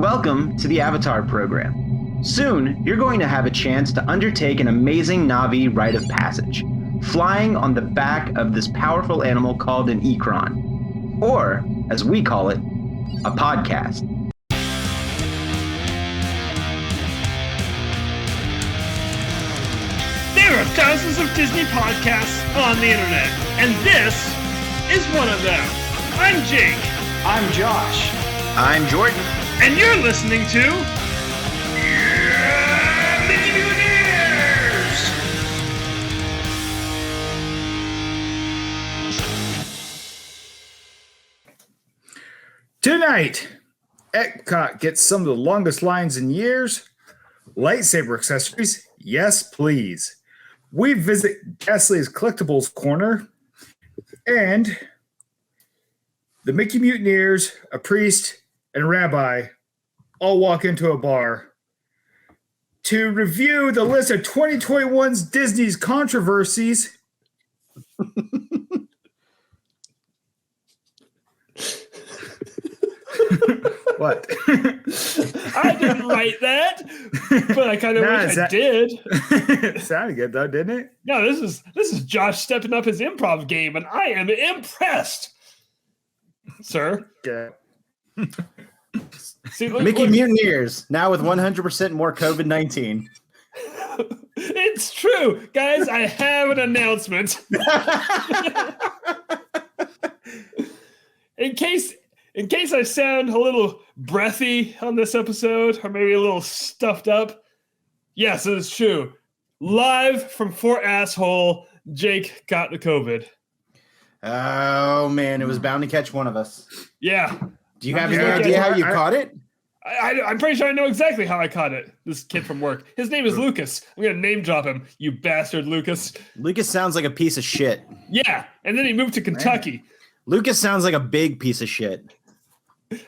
Welcome to the Avatar program. Soon, you're going to have a chance to undertake an amazing Na'vi rite of passage, flying on the back of this powerful animal called an Ikron, or, as we call it, a podcast. There are thousands of Disney podcasts on the internet, and this is one of them. I'm Jake. I'm Josh. I'm Jordan. And you're listening to Mutineers! Tonight, Epcot gets some of the longest lines in years. Lightsaber accessories, yes please. We visit Ghastly's Collectibles Corner. And the Mickey Mutineers, a priest, and a rabbi all walk into a bar to review the list of 2021's Disney's controversies. What? I didn't write that, but I kind of wish I did. It sounded good though, didn't it? No, this is Josh stepping up his improv game, and I am impressed, sir. Yeah. See, Mickey Mutineers, now with 100% more COVID-19. It's true. Guys, I have an announcement. In case I sound a little breathy on this episode, or maybe a little stuffed up, yes, it is true. Live from Fort Asshole, Jake got the COVID. Oh, man, it was bound to catch one of us. Yeah. Do you have any idea how you caught it? I'm pretty sure I know exactly how I caught it. This kid from work. His name is Lucas. I'm going to name drop him, you bastard, Lucas. Lucas sounds like a piece of shit. Yeah, and then he moved to Kentucky. Man. Lucas sounds like a big piece of shit.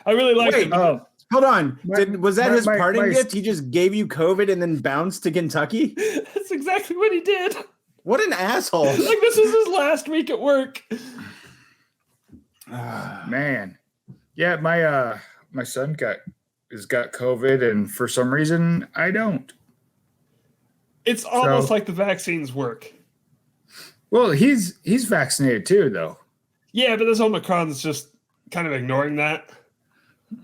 I really like him. Oh, hold on. Was that his parting gift? He just gave you COVID and then bounced to Kentucky? That's exactly what he did. What an asshole. Like, this is his last week at work. Man. Yeah, my son got COVID, and for some reason I don't. It's almost like the vaccines work. Well, he's vaccinated too, though. Yeah, but this Omicron's just kind of ignoring that.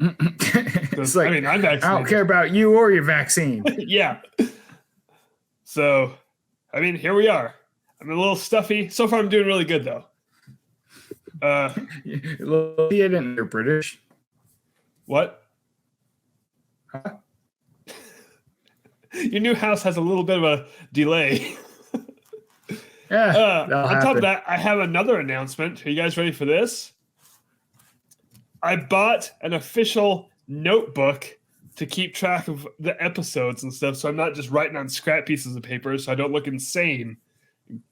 It's like, I mean, I'm vaccinated. I don't care about you or your vaccine. Yeah. So, I mean, here we are. I'm a little stuffy. So far, I'm doing really good, though. You're British. What? Huh? Your new house has a little bit of a delay. Yeah. On top of that, I have another announcement. Are you guys ready for this? I bought an official notebook to keep track of the episodes and stuff, so I'm not just writing on scrap pieces of paper, so I don't look insane, in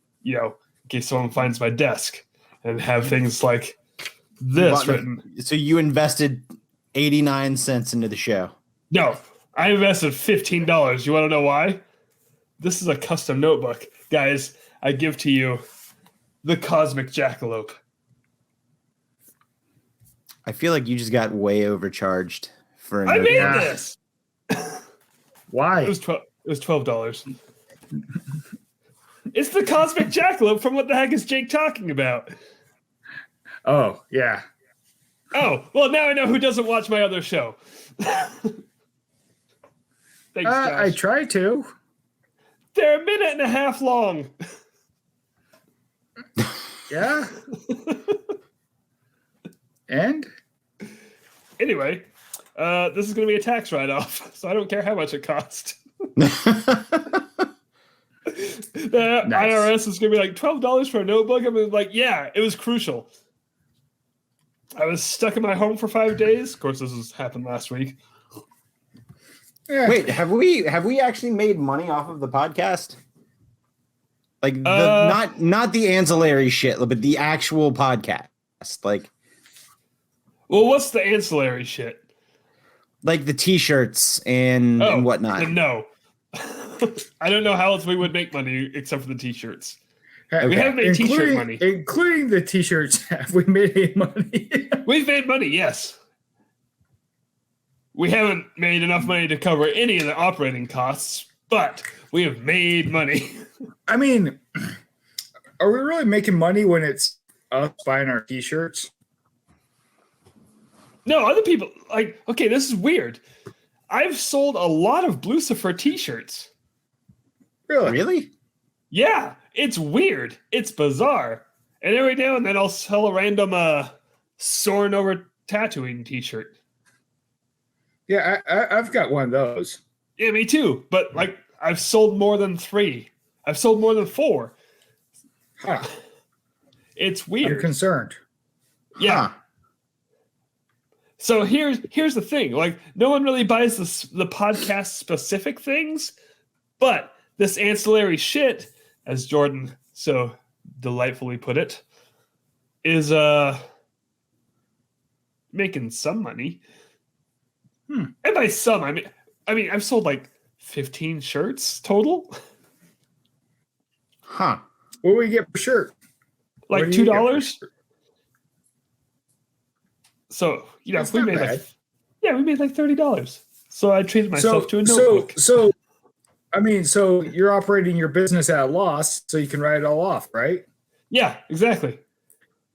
case someone finds my desk and have things like this written. So you invested 89 cents into the show? No, I invested $15. You want to know why? This is a custom notebook. Guys, I give to you the Cosmic Jackalope. I feel like you just got way overcharged for I made this. Why? It was $12. It's the Cosmic Jackalope from What the Heck is Jake talking about? Oh, yeah. Oh, well, now I know who doesn't watch my other show. Thanks, Josh. I try to. They're a minute and a half long. Yeah. And? Anyway, this is going to be a tax write-off, so I don't care how much it cost. The IRS is going to be like $12 for a notebook. I mean, like, yeah, it was crucial. I was stuck in my home for 5 days. Of course, this has happened last week. Yeah. Wait, have we actually made money off of the podcast? Like not the ancillary shit, but the actual podcast. Like, well, what's the ancillary shit? Like the T-shirts and whatnot. No, I don't know how else we would make money except for the T-shirts. Okay. We have made T-shirt money, including the T-shirts. Have we made any money? We've made money, yes. We haven't made enough money to cover any of the operating costs, but we have made money. I mean, are we really making money when it's us buying our t-shirts? No, other people, like, okay, this is weird. I've sold a lot of Blucifer t-shirts. Really? Yeah, it's weird. It's bizarre. And every now and then I'll sell a random Soaring Over Tatooine t-shirt. Yeah, I've got one of those. Yeah, me too. But like, I've sold more than 3. I've sold more than 4. Huh. It's I'm weird. concerned. Yeah. Huh. So here's the thing. Like, no one really buys the podcast specific things, but this ancillary shit, as Jordan so delightfully put it, is making some money. And by some, I mean I've sold like 15 shirts total. Huh. What do we get per shirt? Like What do you get per $2. shirt? So, you know, That's we not made bad. we made like $30. So I treated myself to a notebook. So, I mean, so you're operating your business at a loss, so you can write it all off, right? Yeah, exactly.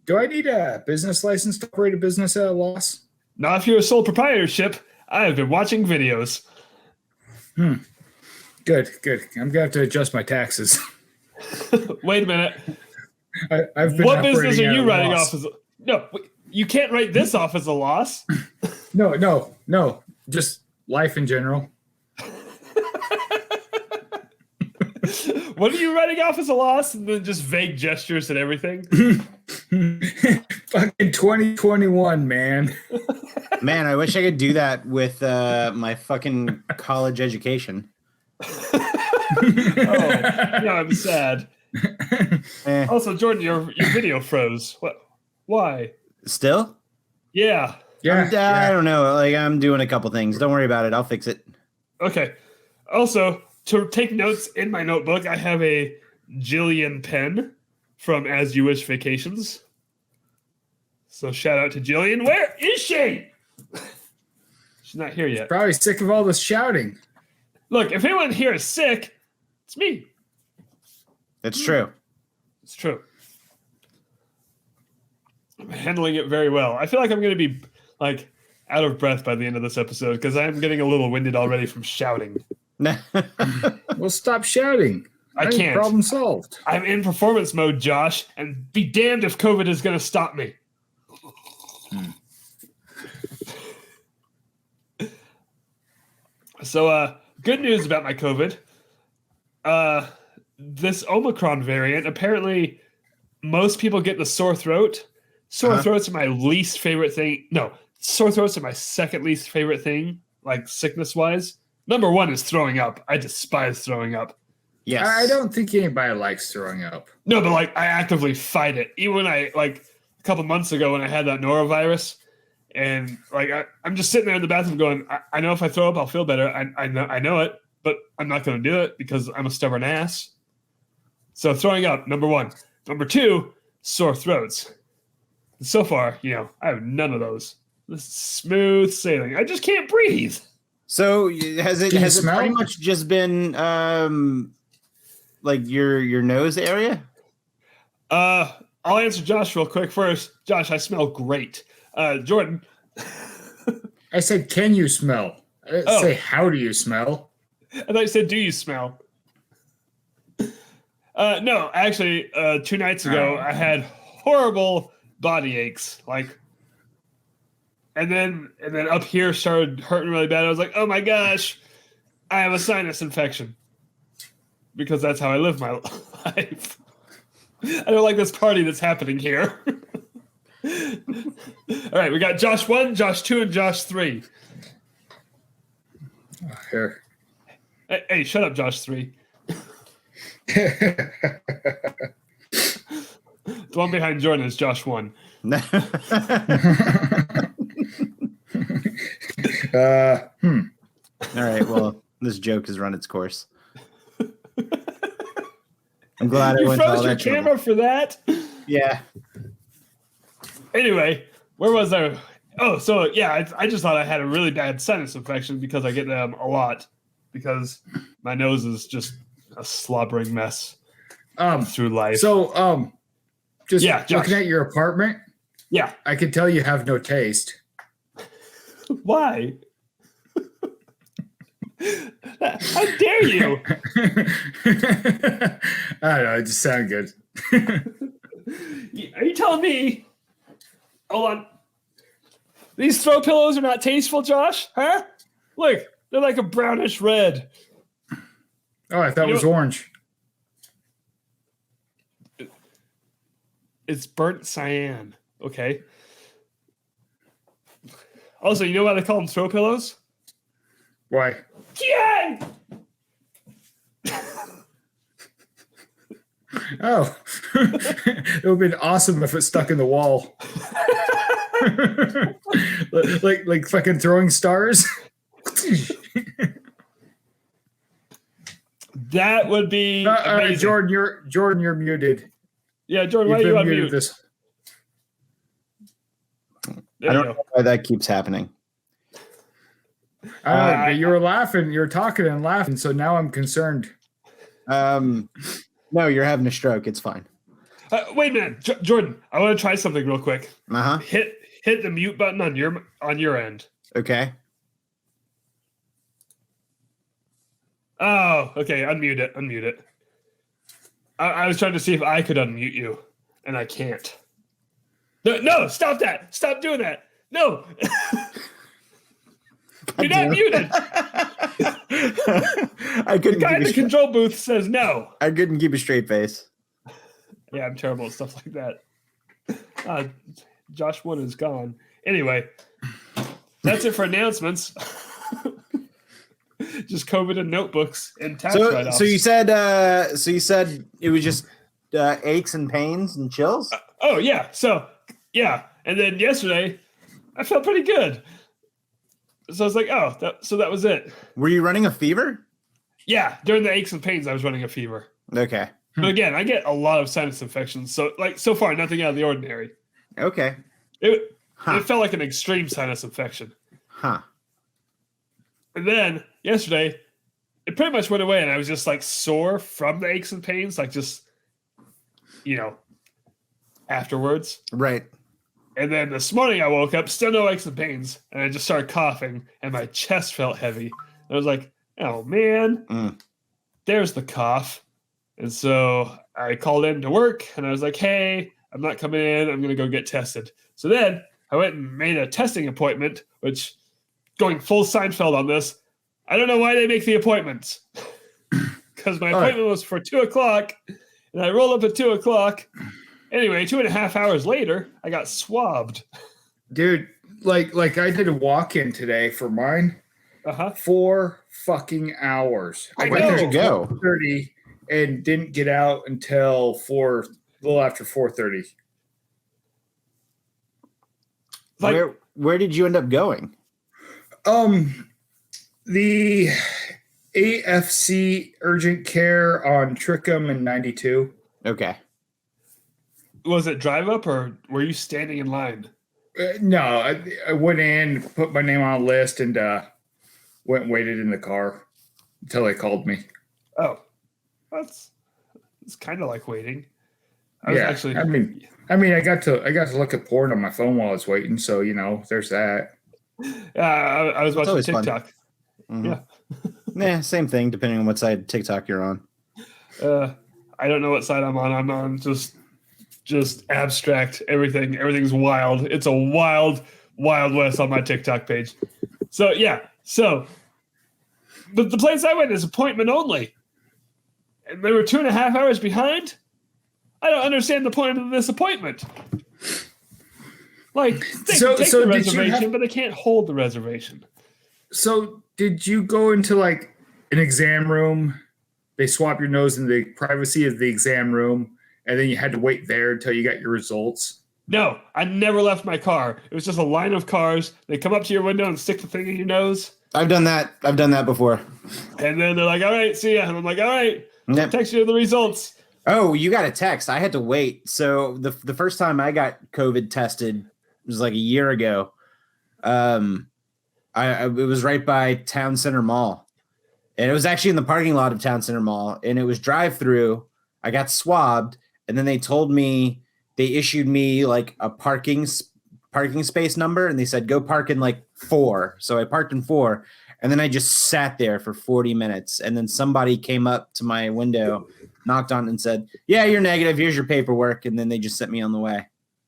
Do I need a business license to operate a business at a loss? Now, if you're a sole proprietorship, I have been watching videos. Good. I'm gonna have to adjust my taxes. Wait a minute. I've been What business operating are at you a writing loss. off as no, you can't write this off as a loss. No. Just life in general. What are you writing off as a loss? And then just vague gestures and everything. Fucking 2021, man. Man, I wish I could do that with my fucking college education. Oh, no, I'm sad. Also, Jordan, your video froze. What? Why? Still? Yeah. I don't know. Like, I'm doing a couple things. Don't worry about it. I'll fix it. Okay. Also, to take notes in my notebook, I have a Jillian pen from As You Wish Vacations. So shout out to Jillian. Where is she? She's not here yet. Probably sick of all this shouting. Look, if anyone here is sick, it's me. It's true. It's true. I'm handling it very well. I feel like I'm going to be like out of breath by the end of this episode because I'm getting a little winded already from shouting. Well, stop shouting. I Hey, can't. Problem solved. I'm in performance mode, Josh, and be damned if COVID is going to stop me. So, good news about my COVID. This Omicron variant, apparently most people get the sore throat. Sore throats are my least favorite thing. No, sore throats are my second least favorite thing, like sickness-wise. Number 1 is throwing up. I despise throwing up. Yes. I don't think anybody likes throwing up. No, but like I actively fight it. Even when I like a couple months ago when I had that norovirus, and like I'm just sitting there in the bathroom going, I know if I throw up, I'll feel better. I know it, but I'm not going to do it because I'm a stubborn ass. So throwing up, number 1. Number 2, sore throats. So far, I have none of those. This is smooth sailing. I just can't breathe. So has it pretty much just been like your nose area? I'll answer Josh real quick first. Josh, I smell great. Jordan. I said, can you smell? I didn't say, how do you smell? I thought you said, do you smell? No, actually, 2 nights ago, I had horrible body aches. And then up here started hurting really bad. I was like, oh my gosh, I have a sinus infection. Because that's how I live my life. I don't like this party that's happening here. All right, we got Josh 1, Josh 2, and Josh 3. Here. Hey, shut up, Josh 3. The one behind Jordan is Josh 1. All right, well, this joke has run its course. I'm glad I You went to all froze your that trouble. camera for that? Yeah. Anyway, where was I? Oh, so yeah, I just thought I had a really bad sinus infection because I get them a lot because my nose is just a slobbering mess through life. So, just Yeah, Josh. looking at your apartment, Yeah. I can tell you have no taste. Why? How dare you? I don't know. It just sounded good. Are you telling me? Hold on. These throw pillows are not tasteful, Josh? Huh? Look, they're like a brownish red. Oh, I thought it was orange. It's burnt cyan. Okay. Also, you know why they call them throw pillows? Why? Yay! Oh, it would have been awesome if it stuck in the wall. like fucking throwing stars. That would be amazing. Jordan, you're muted. Yeah, Jordan, why are you on mute? This. I don't know why that keeps happening. You were laughing. You were talking and laughing, so now I'm concerned. No, you're having a stroke. It's fine. Wait a minute, Jordan. I want to try something real quick. Hit the mute button on your end. Okay. Oh, okay. Unmute it. I was trying to see if I could unmute you, and I can't. No, stop that! Stop doing that! No, you're not muted. I couldn't. The guy in the control booth says no. I couldn't keep a straight face. Yeah, I'm terrible at stuff like that. Josh Wood is gone. Anyway, that's it for announcements. Just COVID and notebooks and tax write-offs. So you said it was just aches and pains and chills? Oh yeah. So yeah, and then yesterday I felt pretty good. So I was like, that was it. Were you running a fever? Yeah, during the aches and pains, I was running a fever. Okay. But again, I get a lot of sinus infections. So so far, nothing out of the ordinary. Okay. It felt like an extreme sinus infection. Huh. And then yesterday, it pretty much went away, and I was just like sore from the aches and pains, like just, afterwards. Right. And then this morning I woke up, still no aches and pains, and I just started coughing, and my chest felt heavy. I was like, oh man, there's the cough. And so I called in to work, and I was like, hey, I'm not coming in. I'm going to go get tested. So then I went and made a testing appointment, which, going full Seinfeld on this, I don't know why they make the appointments. Because my appointment was for 2:00, and I rolled up at 2:00. Anyway, 2.5 hours later, I got swabbed. Dude, like I did a walk-in today for mine. 4 fucking hours. Where did you go? 4:30 and didn't get out until a little after 4:30. Where did you end up going? The AFC Urgent Care on Trickham and 92. Okay. Was it drive up, or were you standing in line? No, I went in, put my name on a list, and went and waited in the car until they called me. Oh, it's kind of like waiting. I got to look at porn on my phone while I was waiting, so there's that. Yeah, I was watching TikTok. Mm-hmm. Yeah, same thing, depending on what side of TikTok you're on. I don't know what side I'm on. I'm on just abstract everything. Everything's wild. It's a wild west on my TikTok page. So yeah. But the place I went is appointment only, and they were 2.5 hours behind. I don't understand the point of this appointment. Like, they can take the reservation, but they can't hold the reservation. So did you go into like an exam room? They swab your nose in the privacy of the exam room, and then you had to wait there until you got your results? No, I never left my car. It was just a line of cars. They come up to your window and stick the thing in your nose. I've done that before. And then they're like, all right, see ya. And I'm like, all right, yep. Text you the results. Oh, you got a text. I had to wait. So the first time I got COVID tested was like a year ago. It was right by Town Center Mall, and it was actually in the parking lot of Town Center Mall, and it was drive-through. I got swabbed, and then they issued me like a parking space number, and they said go park in like 4. So I parked in 4, and then I just sat there for 40 minutes, and then somebody came up to my window, knocked on it, and said, "Yeah, you're negative. Here's your paperwork," and then they just sent me on the way.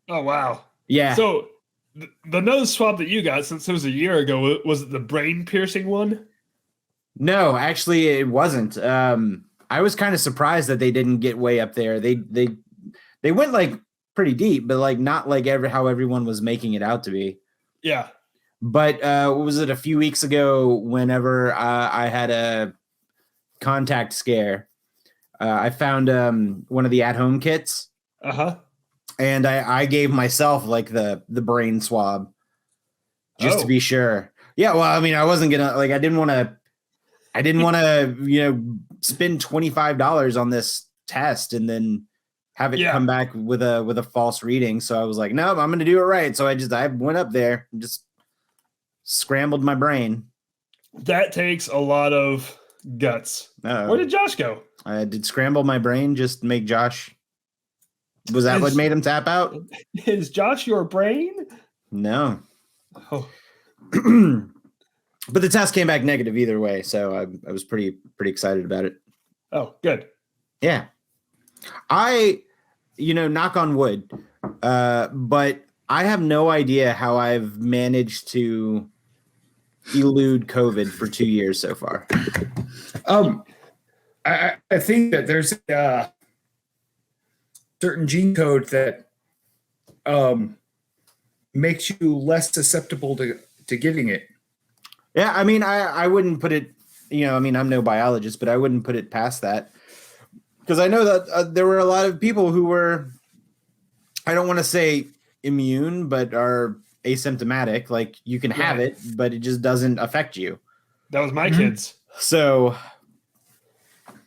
Oh wow. Yeah. So the nose swab that you got, since it was a year ago, was it the brain piercing one? No, actually, it wasn't. I was kind of surprised that they didn't get way up there. They went like pretty deep, but like not like how everyone was making it out to be. Yeah. But was it a few weeks ago? Whenever I had a contact scare, I found one of the at-home kits. And I gave myself like the brain swab just to be sure. Yeah, well, I mean, I wasn't gonna like I didn't want to spend $25 on this test and then have it come back with a false reading. So I was like, no, I'm gonna do it right. So I went up there and just scrambled my brain. That takes a lot of guts. Where did Josh go? I did scramble my brain, just make Josh. Was that what made him tap out? Is Josh your brain? No. Oh. But the test came back negative either way, so I was pretty excited about it. Oh, good. Yeah. Knock on wood, but I have no idea how I've managed to elude COVID for 2 years so far. I think that there's a certain gene code that makes you less susceptible to getting it. Yeah, I mean, I wouldn't put it, I'm no biologist, but I wouldn't put it past that. Because I know that there were a lot of people who were, I don't want to say immune, but are asymptomatic. Like you can have it, but it just doesn't affect you. That was my kids. So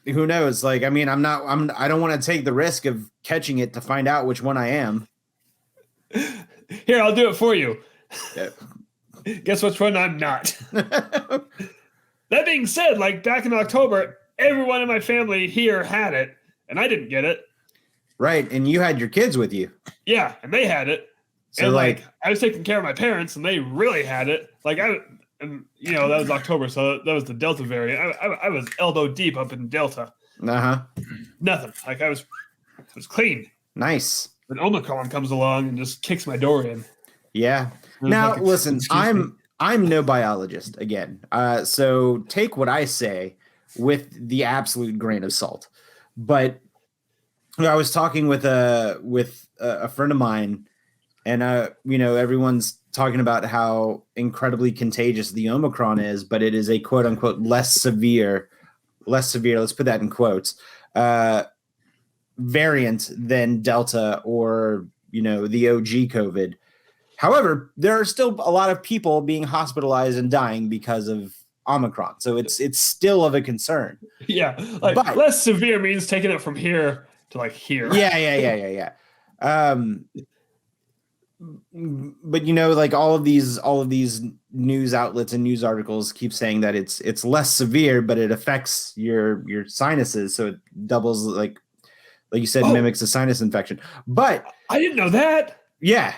who knows? Like, I mean, I don't want to take the risk of catching it to find out which one I am. Here, I'll do it for you. Yeah. Guess which one I'm not. That being said, like back in October, everyone in my family here had it, and I didn't get it. Right, and you had your kids with you. Yeah, and they had it. So and like I was taking care of my parents, and they really had it. Like that was October, so that was the Delta variant. I was elbow deep up in Delta. Nothing. Like I was clean. Nice. But Omicron comes along and just kicks my door in. Yeah. Now, listen, I'm no biologist again. So take what I say with the absolute grain of salt. But I was talking with a friend of mine, and everyone's talking about how incredibly contagious the Omicron is, but it is a quote unquote less severe, let's put that in quotes, variant than Delta or the OG COVID. However, there are still a lot of people being hospitalized and dying because of Omicron. So it's still of a concern. Yeah. Like less severe means taking it from here to like here. Yeah. But like all of these news outlets and news articles keep saying that it's less severe, but it affects your sinuses. So it doubles like you said, mimics a sinus infection. But I didn't know that. Yeah.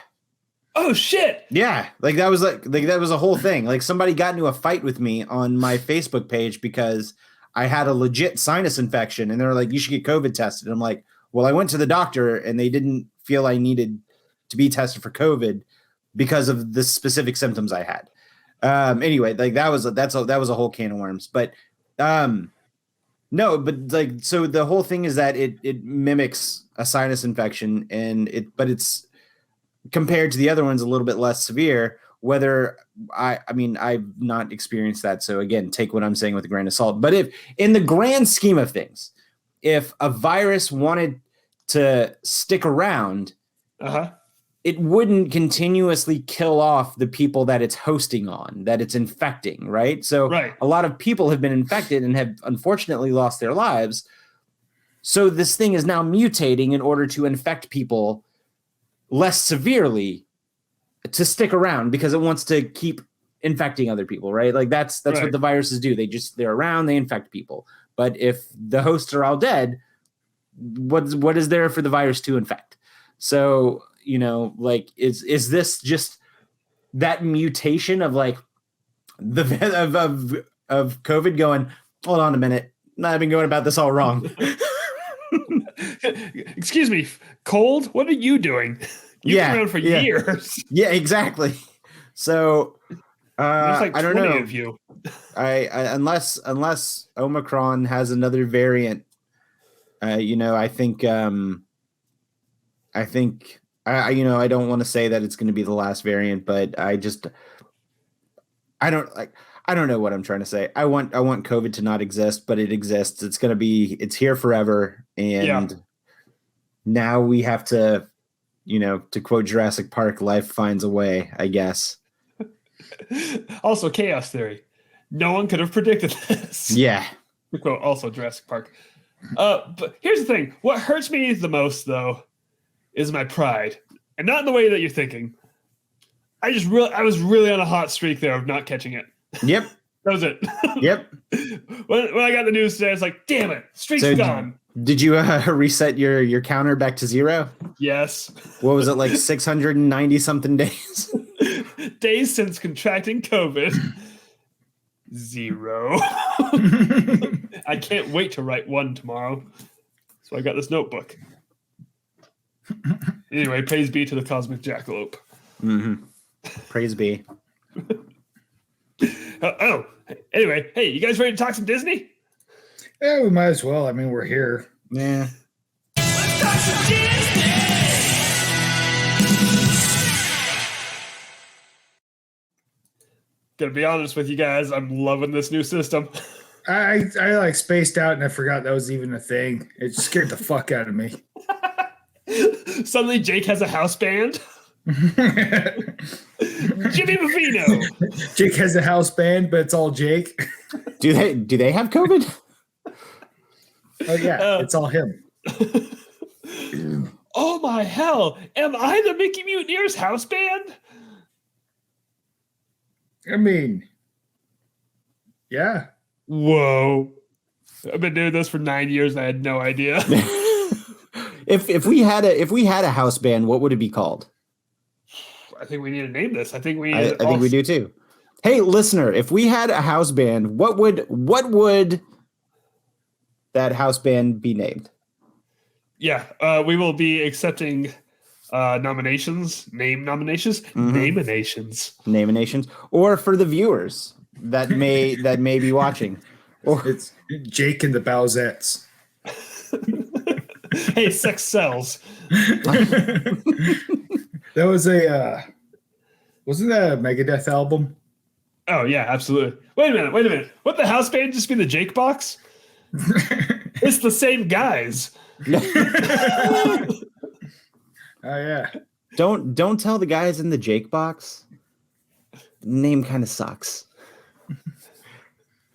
Oh shit! Yeah, like that was a whole thing. Like somebody got into a fight with me on my Facebook page because I had a legit sinus infection, and they're like, "You should get COVID tested." And I'm like, "Well, I went to the doctor, and they didn't feel I needed to be tested for COVID because of the specific symptoms I had." Anyway, like that was a whole can of worms. But no, but like so the whole thing is that it mimics a sinus infection, but it's compared to the other ones a little bit less severe. Whether I've not experienced that, so again, take what I'm saying with a grain of salt. But if in the grand scheme of things, if a virus wanted to stick around, it wouldn't continuously kill off the people that it's hosting on, that it's infecting, right? So a lot of people have been infected and have unfortunately lost their lives. So this thing is now mutating in order to infect people less severely to stick around because it wants to keep infecting other people, right? Like that's Right. what the viruses do. They're around, they infect people. But if the hosts are all dead, what is there for the virus to infect? So, like is this just that mutation of like the of COVID going, hold on a minute, I've been going about this all wrong. Excuse me, Cold, what are you doing? You've been around for years. Yeah, exactly. So There's like I don't 20 know. of you. I unless Omicron has another variant, I think I don't want to say that it's going to be the last variant, but I don't know what I'm trying to say. I want COVID to not exist, but it exists. It's here forever. And now we have to, to quote Jurassic Park, life finds a way, I guess. Also, chaos theory. No one could have predicted this. Yeah. To quote also Jurassic Park. But here's the thing. What hurts me the most, though, is my pride. And not in the way that you're thinking. I was really on a hot streak there of not catching it. Yep. That was it. Yep. When I got the news today, I was like, damn it, streak's gone. Did you reset your counter back to 0? Yes. What was it, like 690 something days? Days since contracting COVID. 0. I can't wait to write 1 tomorrow. So I got this notebook. Anyway, praise be to the cosmic jackalope. Mm-hmm. Praise be. Anyway, hey, you guys ready to talk some Disney? Yeah, we might as well. I mean, we're here. Yeah. Let's talk some Disney! Gonna be honest with you guys, I'm loving this new system. I like spaced out and I forgot that was even a thing. It scared the fuck out of me. Suddenly Jake has a house band. Jimmy Bavino. Jake has a house band, but it's all Jake. Do they have COVID? Oh yeah, it's all him. Oh my hell! Am I the Mickey Mutineers house band? I mean, yeah. Whoa! I've been doing this for 9 years and I had no idea. If we had a house band, what would it be called? I think we need to name this. I think we do too. Hey, listener, if we had a house band, what would that house band be named? Yeah, we will be accepting nominations, name nominations, naminations, or for the viewers that may be watching, or It's Jake and the Bowsettes. Hey, sex sells. That was wasn't that a Megadeth album? Oh yeah, absolutely. Wait a minute. What the house band just be the Jake box? It's the same guys. Oh yeah. Don't tell the guys in the Jake box. The name kind of sucks.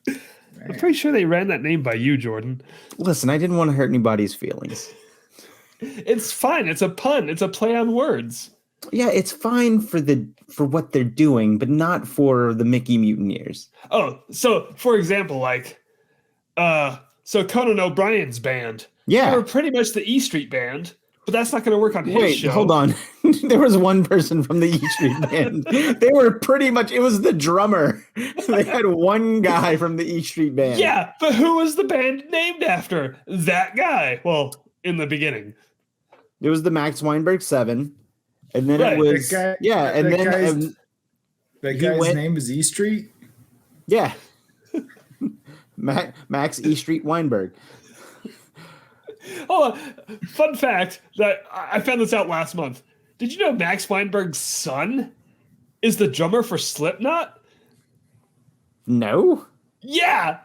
I'm pretty sure they ran that name by you, Jordan. Listen, I didn't want to hurt anybody's feelings. It's fine. It's a pun. It's a play on words. Yeah, it's fine for what they're doing, but not for the Mickey Mutineers. Oh, so for example, like, so Conan O'Brien's band. Yeah. They were pretty much the E Street band, but that's not going to work on his show. Wait, hold on. There was one person from the E Street band. They were pretty much, it was the drummer. They had one guy from the E Street band. Yeah, but who was the band named after? That guy. Well, in the beginning. It was the Max Weinberg 7. And then Right. it was, That he guy's went- name is E Street. yeah. Max E Street Weinberg. Hold on. Fun fact that I found this out last month. Did you know Max Weinberg's son is the drummer for Slipknot? No? Yeah.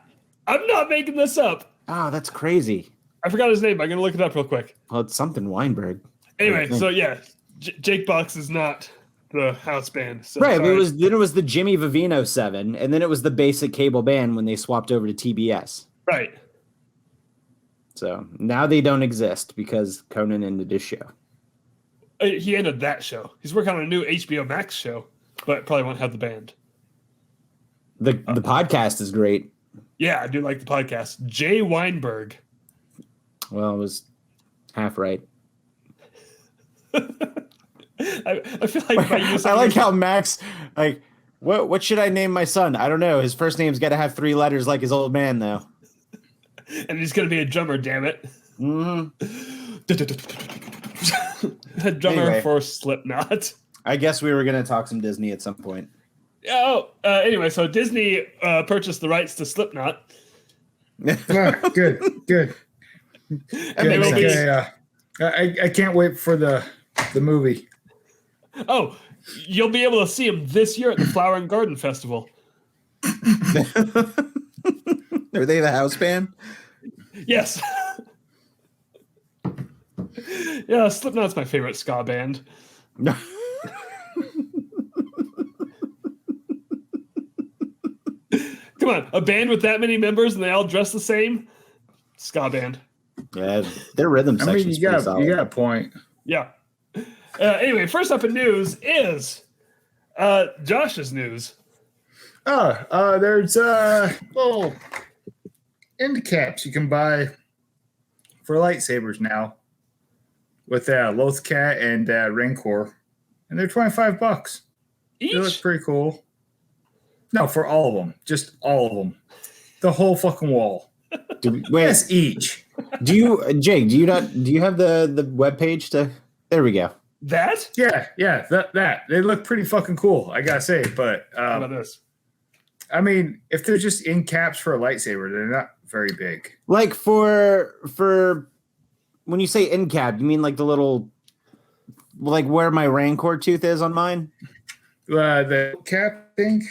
I'm not making this up. Oh, that's crazy. I forgot his name. I'm going to look it up real quick. Well, it's something Weinberg. Anyway, so yeah, Jake Box is not the house band. So Right, sorry. it was the Jimmy Vivino 7, and then it was the basic cable band when they swapped over to TBS. Right. So now they don't exist because Conan ended his show. He ended that show. He's working on a new HBO Max show, but probably won't have the band. The podcast is great. Yeah, I do like the podcast. Jay Weinberg. Well, it was half right. I feel like if I use I like how Max, like, what should I name my son? I don't know. His first name's got to have 3 letters like his old man, though. And he's going to be a drummer, damn it. A drummer Anyway. for Slipknot. I guess we were going to talk some Disney at some point. Anyway, so Disney purchased the rights to Slipknot. Good. And they will be, I can't wait for the movie. Oh, you'll be able to see them this year at the Flower and Garden Festival. Are they the house band? Yes. Yeah, Slipknot's my favorite ska band. Come on, a band with that many members and they all dress the same? Ska band. Yeah, their rhythm I mean, section's you pretty solid. got a point. Yeah. Anyway, first up in news is Josh's news. There's little end caps you can buy for lightsabers now with Lothcat and Rancor, and they're $25. Each? They look pretty cool. No, for all of them, just all of them, the whole fucking wall. Wait, Yes, each. do you, Jake? Do you have the web page to? There we go. That? Yeah, that they look pretty fucking cool. I gotta say, but How about this? I mean, if they're just in caps for a lightsaber, they're not very big. Like for when you say end cap, you mean like the little, like where my Rancor tooth is on mine? The cap thing.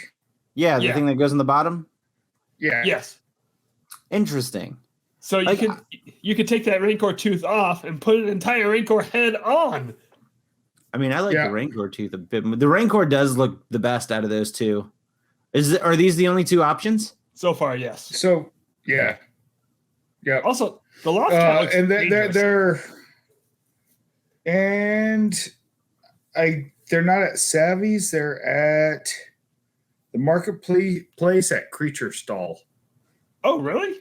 Yeah, the Yeah. thing that goes in the bottom. Yeah. Yes. Interesting. So you could take that Rancor tooth off and put an entire Rancor head on. I mean, I like Yeah. the Rancor tooth a bit. The Rancor does look the best out of those two. Are these the only 2 options? So far, yes. So yeah. Also, the Lothcat looks And dangerous. they're not at Savvy's. They're at the marketplace at Creature Stall. Oh, really?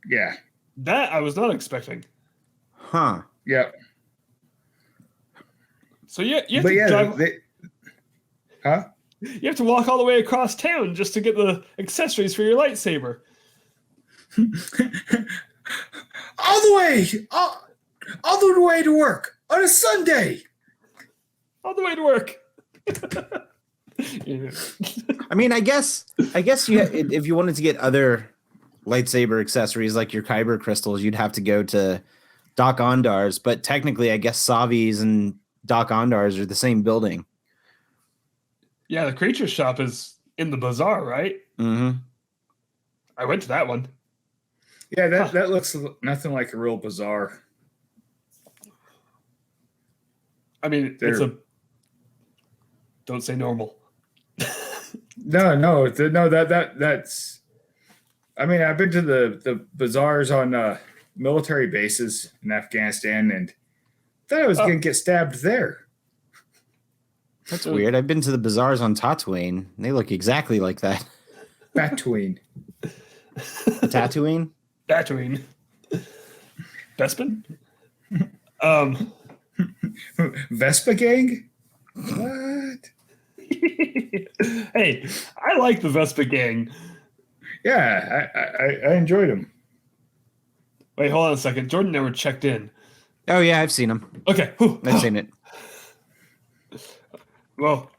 Yeah. That I was not expecting. Huh. Yeah. So you have But to yeah, drive, huh? you have to walk all the way across town just to get the accessories for your lightsaber. all the way to work on a Sunday. All the way to work. Yeah. I mean, I guess you if you wanted to get other lightsaber accessories like your Kyber crystals, you'd have to go to Doc Ondar's. But technically, I guess Savi's and Doc Ondar's are the same building. Yeah, the creature shop is in the bazaar, right? Mm-hmm. I went to that one. Yeah, that looks nothing like a real bazaar. I mean, They're- it's a. Don't say normal. No, that's. I mean, I've been to the bazaars on military bases in Afghanistan, and thought I was gonna get stabbed there. That's weird. I've been to the bazaars on Tatooine. They look exactly like that. Tatooine. Tatooine? Tatooine. Bespin? Vespa gang? What? Hey, I like the Vespa gang. Yeah, I enjoyed them. Wait, hold on a second. Jordan never checked in. Oh yeah, I've seen them. Okay. Whew. I've seen it. Well,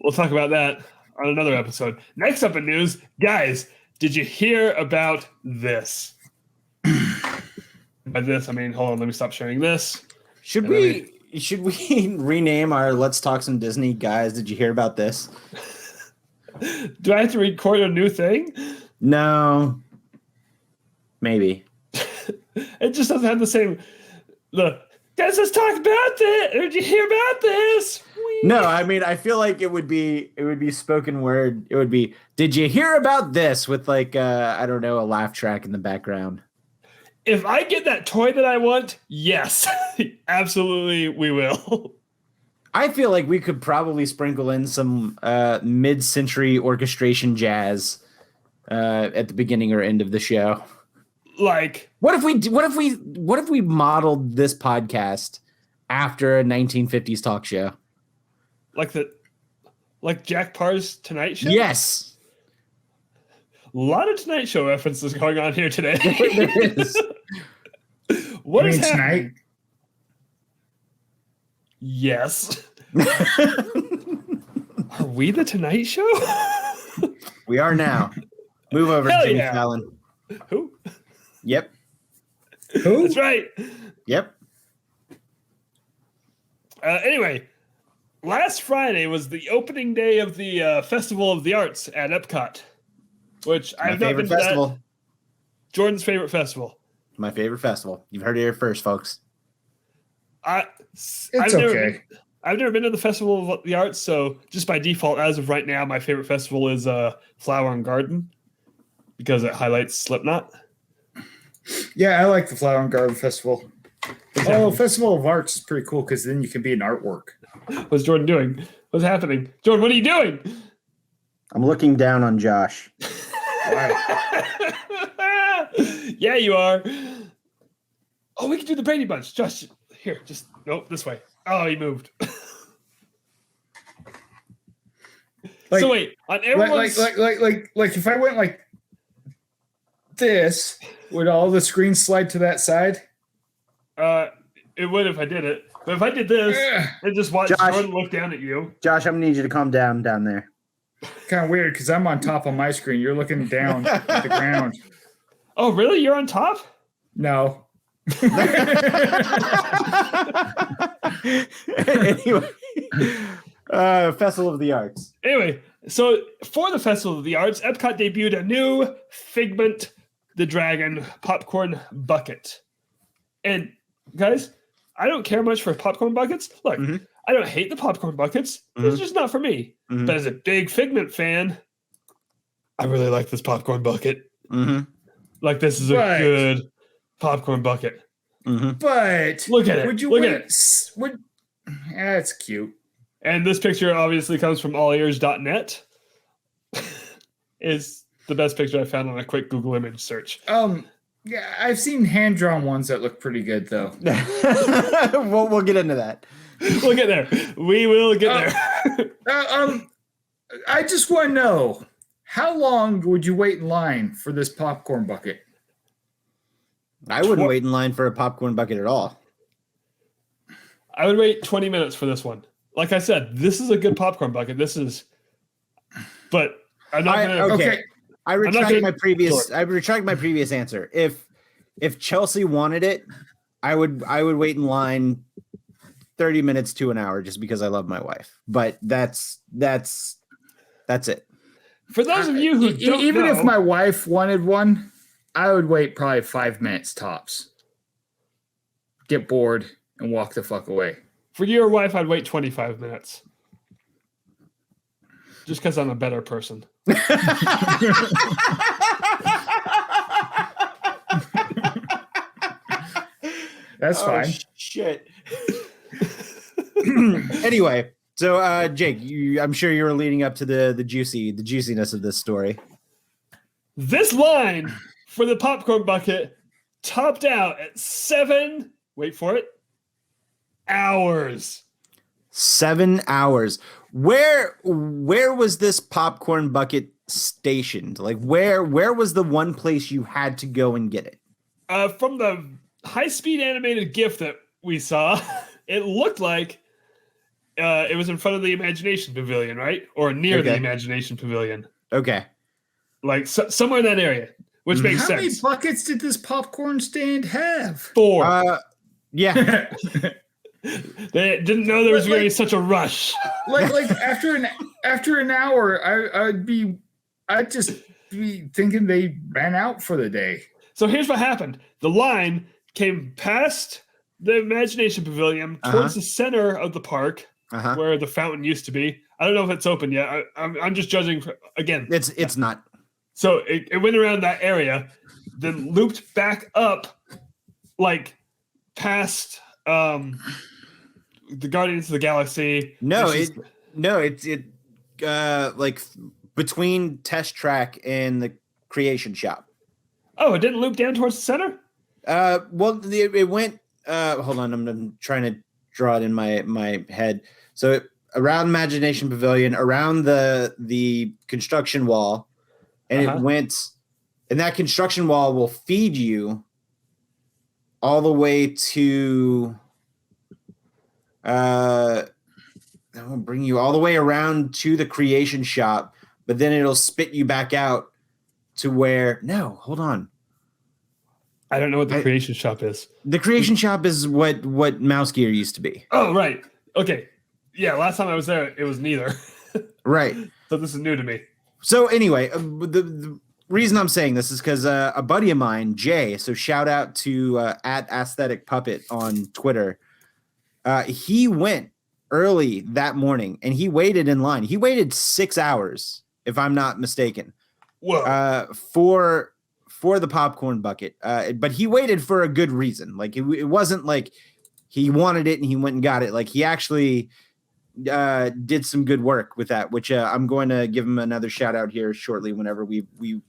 we'll talk about that on another episode. Next up in news, guys, did you hear about this? By this, I mean, hold on, let me stop sharing this. Should we rename our Let's Talk Some Disney? Guys, did you hear about this? Do I have to record a new thing? No. Maybe. It just doesn't have the same. Guys, let's talk about this. Did you hear about this? No, I mean, I feel like it would be spoken word. It would be, did you hear about this, with like I don't know, a laugh track in the background. If I get that toy that I want, yes, absolutely, we will. I feel like we could probably sprinkle in some mid-century orchestration jazz at the beginning or end of the show. Like, What if we modeled this podcast after a 1950s talk show? like Jack Parr's Tonight Show? Yes. A lot of Tonight Show references going on here today. There is. What You is mean happening? tonight? Yes. Are we the Tonight Show? We are now. Move over, Hell Jimmy yeah. Fallon. Who? Yep. Who? That's right. Yep. Anyway, last Friday was the opening day of the Festival of the Arts at Epcot, which My I've not favorite been to that. festival. Jordan's favorite festival. My favorite festival. You've heard it here first, folks. It's I've okay. never been to the Festival of the Arts, so just by default, as of right now, my favorite festival is Flower and Garden because it highlights Slipknot. Yeah, I like the Flower and Garden Festival. Oh, Festival of Arts is pretty cool because then you can be an artwork. What's Jordan doing? What's happening? Jordan, what are you doing? I'm looking down on Josh. Why? Yeah, you are. Oh, we can do the Brady Bunch. Josh, here, just nope, this way. Oh, he moved. Like, so wait, on everyone's like if I went like this, would all the screens slide to that side? it would if I did it. But if I did this and just watch Josh. Jordan look down at you. Josh, I'm gonna need you to calm down there. Kind of weird because I'm on top of my screen. You're looking down at the ground. Oh, really? You're on top? No. Anyway, Festival of the Arts. Anyway, so for the Festival of the Arts, Epcot debuted a new Figment the Dragon popcorn bucket. And guys, I don't care much for popcorn buckets. Look, Mhm. I don't hate the popcorn buckets. It's just not for me. Mhm. But as a big Figment fan, I really like this popcorn bucket. Mm-hmm. Like, this is a Right. good popcorn bucket. Mm-hmm. But Look at it. would you Look at wait? it. Yeah, it's cute. And this picture obviously comes from allears.net. Is the best picture I found on a quick Google image search. Yeah, I've seen hand drawn ones that look pretty good though. we'll get into that. We'll get there. We will get there. I just want to know, how long would you wait in line for this popcorn bucket? I wouldn't wait in line for a popcorn bucket at all. I would wait 20 minutes for this one. Like I said, this is a good popcorn bucket. But I'm not going to. Okay. I not retract gonna- I retract my previous answer. If Chelsea wanted it, I would wait in line 30 minutes to an hour just because I love my wife. But that's it. For those of you who don't Even know, if my wife wanted one, I would wait probably 5 minutes tops. Get bored and walk the fuck away. for your wife, I'd wait 25 minutes. Just because I'm a better person. That's fine. Shit. Anyway, so Jake, I'm sure you were leading up to the juiciness of this story. This line for the popcorn bucket topped out at 7, wait for it, hours. 7 hours. Where was this popcorn bucket stationed? Like where was the one place you had to go and get it? From the high-speed animated GIF that we saw, it looked like it was in front of the Imagination Pavilion, right? Or near the Okay. Imagination Pavilion. Okay. Like somewhere in that area, which makes How many sense. buckets did this popcorn stand have? 4. Yeah. They didn't know there was going to be such a rush. like after an hour, I'd just be thinking they ran out for the day. So here's what happened. The line came past the Imagination Pavilion towards the center of the park where the fountain used to be. I don't know if it's open yet. I'm just judging again. It's not. So it went around that area, then looped back up, like past the Guardians of the Galaxy. No, It's just- it's like between Test Track and the Creation Shop. Oh, it didn't loop down towards the center? Well, it went. Hold on, I'm trying to draw it in my head. So around Imagination Pavilion, around the construction wall, and it went. And that construction wall will feed you all the way to. That will bring you all the way around to the Creation Shop, but then it'll spit you back out to where. No, hold on. I don't know what the Creation Shop is. The Creation Shop is what Mouse Gear used to be. Oh, right. Okay. Yeah, last time I was there, it was neither. Right. So this is new to me. So anyway, the reason I'm saying this is because a buddy of mine, Jay, so shout out to at Aesthetic Puppet on Twitter. He went early that morning and he waited in line. He waited 6 hours, if I'm not mistaken. Whoa. For the popcorn bucket. But he waited for a good reason. Like it wasn't like he wanted it and he went and got it. Like he actually did some good work with that, which I'm going to give him another shout out here shortly whenever we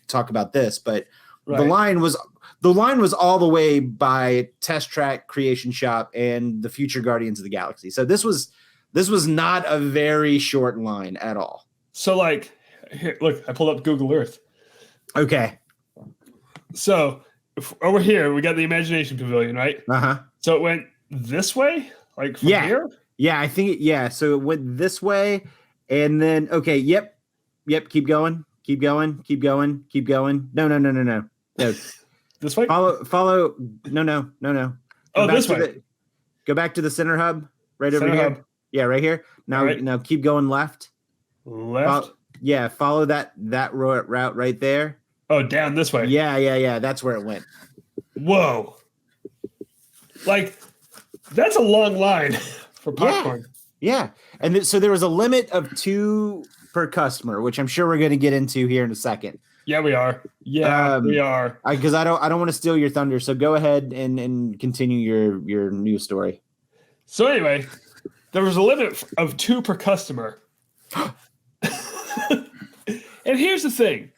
talk about this. But the line was all the way by Test Track, Creation Shop, and the future Guardians of the Galaxy. So this was not a very short line at all. So like, here, look, I pulled up Google Earth. Okay. So over here, we got the Imagination Pavilion, right? Uh-huh. So it went this way, like from here? Yeah, I think so it went this way, and then okay, yep, keep going. No. This way? Follow. No. Oh, this way. Go back to the center hub, right Center over here. hub. Yeah, right here. Now, Right. now keep going left. Left. Follow that route right there. Oh, down this way. Yeah. That's where it went. Whoa. Like, that's a long line for popcorn. Yeah. And so there was a limit of 2 per customer, which I'm sure we're going to get into here in a second. Yeah, we are. We are. Because I don't want to steal your thunder. So go ahead and continue your news story. So anyway, there was a limit of 2 per customer. And here's the thing.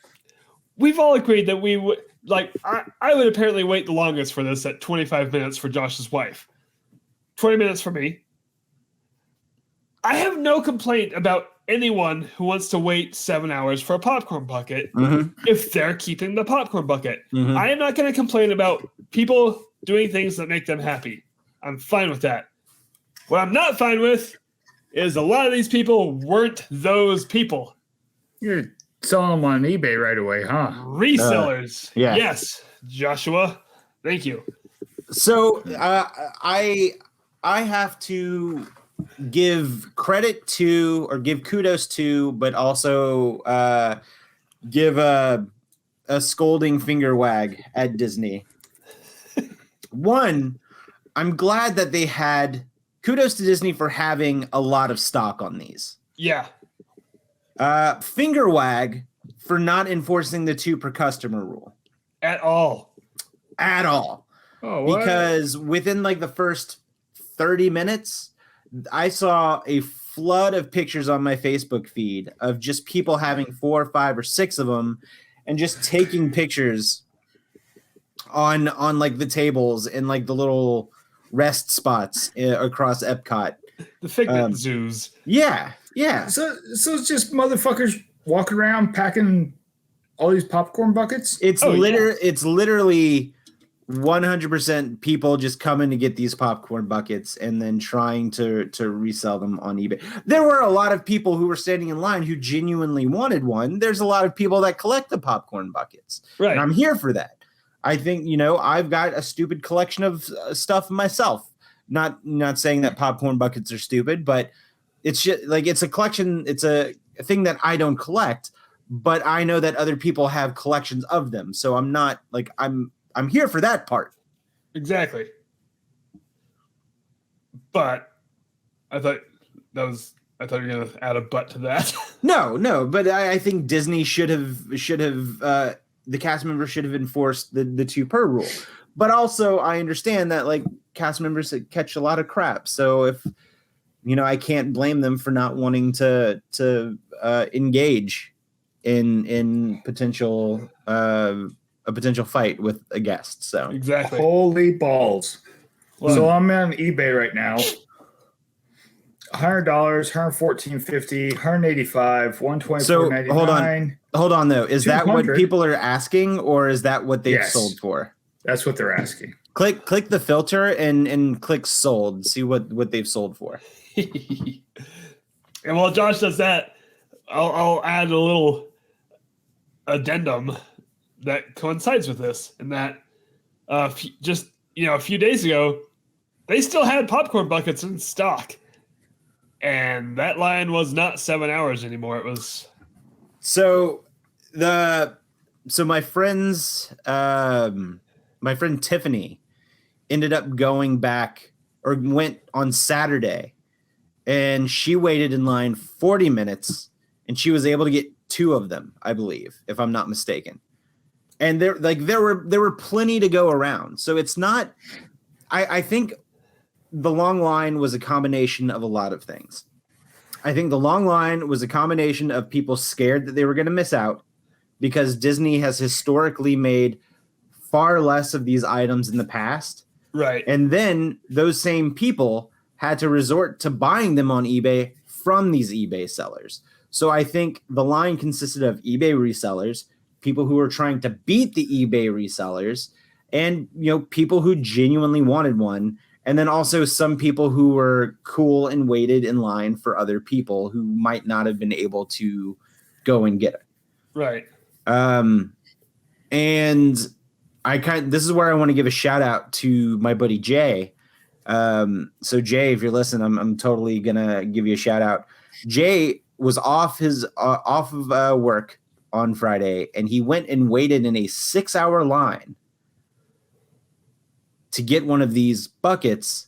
We've all agreed that we would, like, I would apparently wait the longest for this at 25 minutes for Josh's wife. 20 minutes for me. I have no complaint about anyone who wants to wait 7 hours for a popcorn bucket if they're keeping the popcorn bucket. I am not going to complain about people doing things that make them happy. I'm fine with that. What I'm not fine with is a lot of these people weren't those people. You're selling them on eBay right away, huh? Resellers. Yeah. Yes, Joshua. Thank you. So I have to give credit to, or give kudos to, but also give a scolding finger wag at Disney. One, I'm glad that they had kudos to Disney for having a lot of stock on these. Yeah. Finger wag for not enforcing the 2 per customer rule. At all. Oh, what? Because within like the first 30 minutes, I saw a flood of pictures on my Facebook feed of just people having 4 or 5 or 6 of them and just taking pictures on like the tables and like the little rest spots across Epcot. The Figment zoos. Yeah. So it's just motherfuckers walking around packing all these popcorn buckets? It's literally 100% people just coming to get these popcorn buckets and then trying to resell them on eBay. There were a lot of people who were standing in line who genuinely wanted one. There's a lot of people that collect the popcorn buckets. Right. And I'm here for that. I think, I've got a stupid collection of stuff myself. Not saying that popcorn buckets are stupid, but it's just like, it's a collection. It's a thing that I don't collect, but I know that other people have collections of them. So I'm not like, I'm here for that part. Exactly. But I thought you were going to add a but to that. No, but I think Disney should have the cast members should have enforced the 2 per rule. But also I understand that like cast members that catch a lot of crap. So if I can't blame them for not wanting to engage in potential a potential fight with a guest. So Exactly. Holy balls. Well, So I'm on eBay right now. $100, $114.50, $185, $124.99. Hold on though. Is that what 200. people are asking, or is that what they've Yes. sold for? That's what they're asking. Click the filter and click sold. See what they've sold for. and while Josh does that, I'll add a little addendum that coincides with this, and that just a few days ago, they still had popcorn buckets in stock, and that line was not 7 hours anymore. It was So my friend's my friend Tiffany ended up going back, or went on Saturday, and she waited in line 40 minutes, and she was able to get 2 of them, I believe, if I'm not mistaken. And there were plenty to go around. So it's not. I think the long line was a combination of a lot of things. I think the long line was a combination of people scared that they were going to miss out, because Disney has historically made far less of these items in the past. right. And then those same people had to resort to buying them on eBay from these eBay sellers. So I think the line consisted of eBay resellers, people who were trying to beat the eBay resellers, and people who genuinely wanted one. And then also some people who were cool and waited in line for other people who might not have been able to go and get it. Right. And this is where I want to give a shout out to my buddy Jay. So Jay, if you're listening, I'm totally gonna give you a shout out. Jay was off of work on Friday, and he went and waited in a 6-hour line to get one of these buckets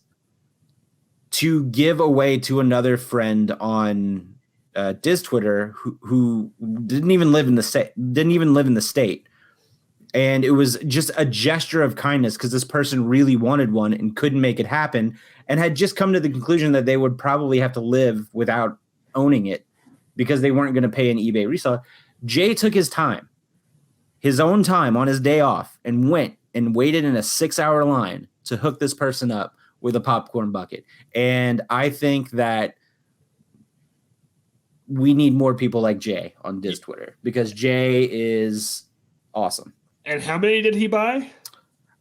to give away to another friend on Diz Twitter who didn't even live in the state. And it was just a gesture of kindness, because this person really wanted one and couldn't make it happen, and had just come to the conclusion that they would probably have to live without owning it because they weren't going to pay an eBay reseller. Jay took his own time on his day off, and went and waited in a 6-hour line to hook this person up with a popcorn bucket. And I think that we need more people like Jay on Diz Twitter, because Jay is awesome. And how many did he buy?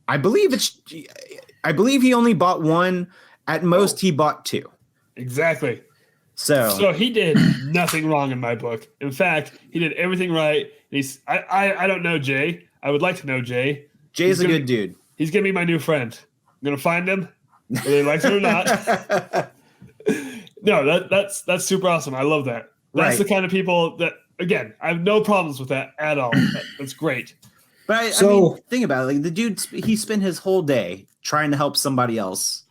I believe he only bought one. At most, he bought 2. Exactly. So he did nothing wrong in my book. In fact, he did everything right. I don't know Jay. I would like to know Jay. Jay's a good dude. He's gonna be my new friend. I'm gonna find him, whether he likes it or not. No, that's super awesome. I love that. That's the kind of people that, again, I have no problems with that at all. That's great. But I mean, think about it. Like, the dude, he spent his whole day trying to help somebody else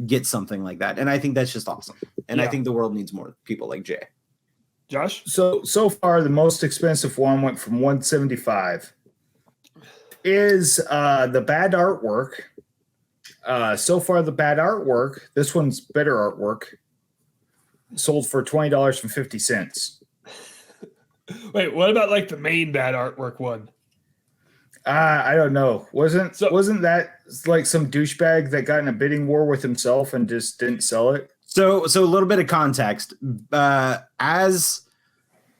get something like that, and I think that's just awesome. And I think the world needs more people like Jay. Josh? So far, the most expensive one went from $175. Is the bad artwork? So far, the bad artwork. This one's better artwork. Sold for $20.50. Wait, what about like the main bad artwork one? I don't know. Wasn't that like some douchebag that got in a bidding war with himself and just didn't sell it? So a little bit of context.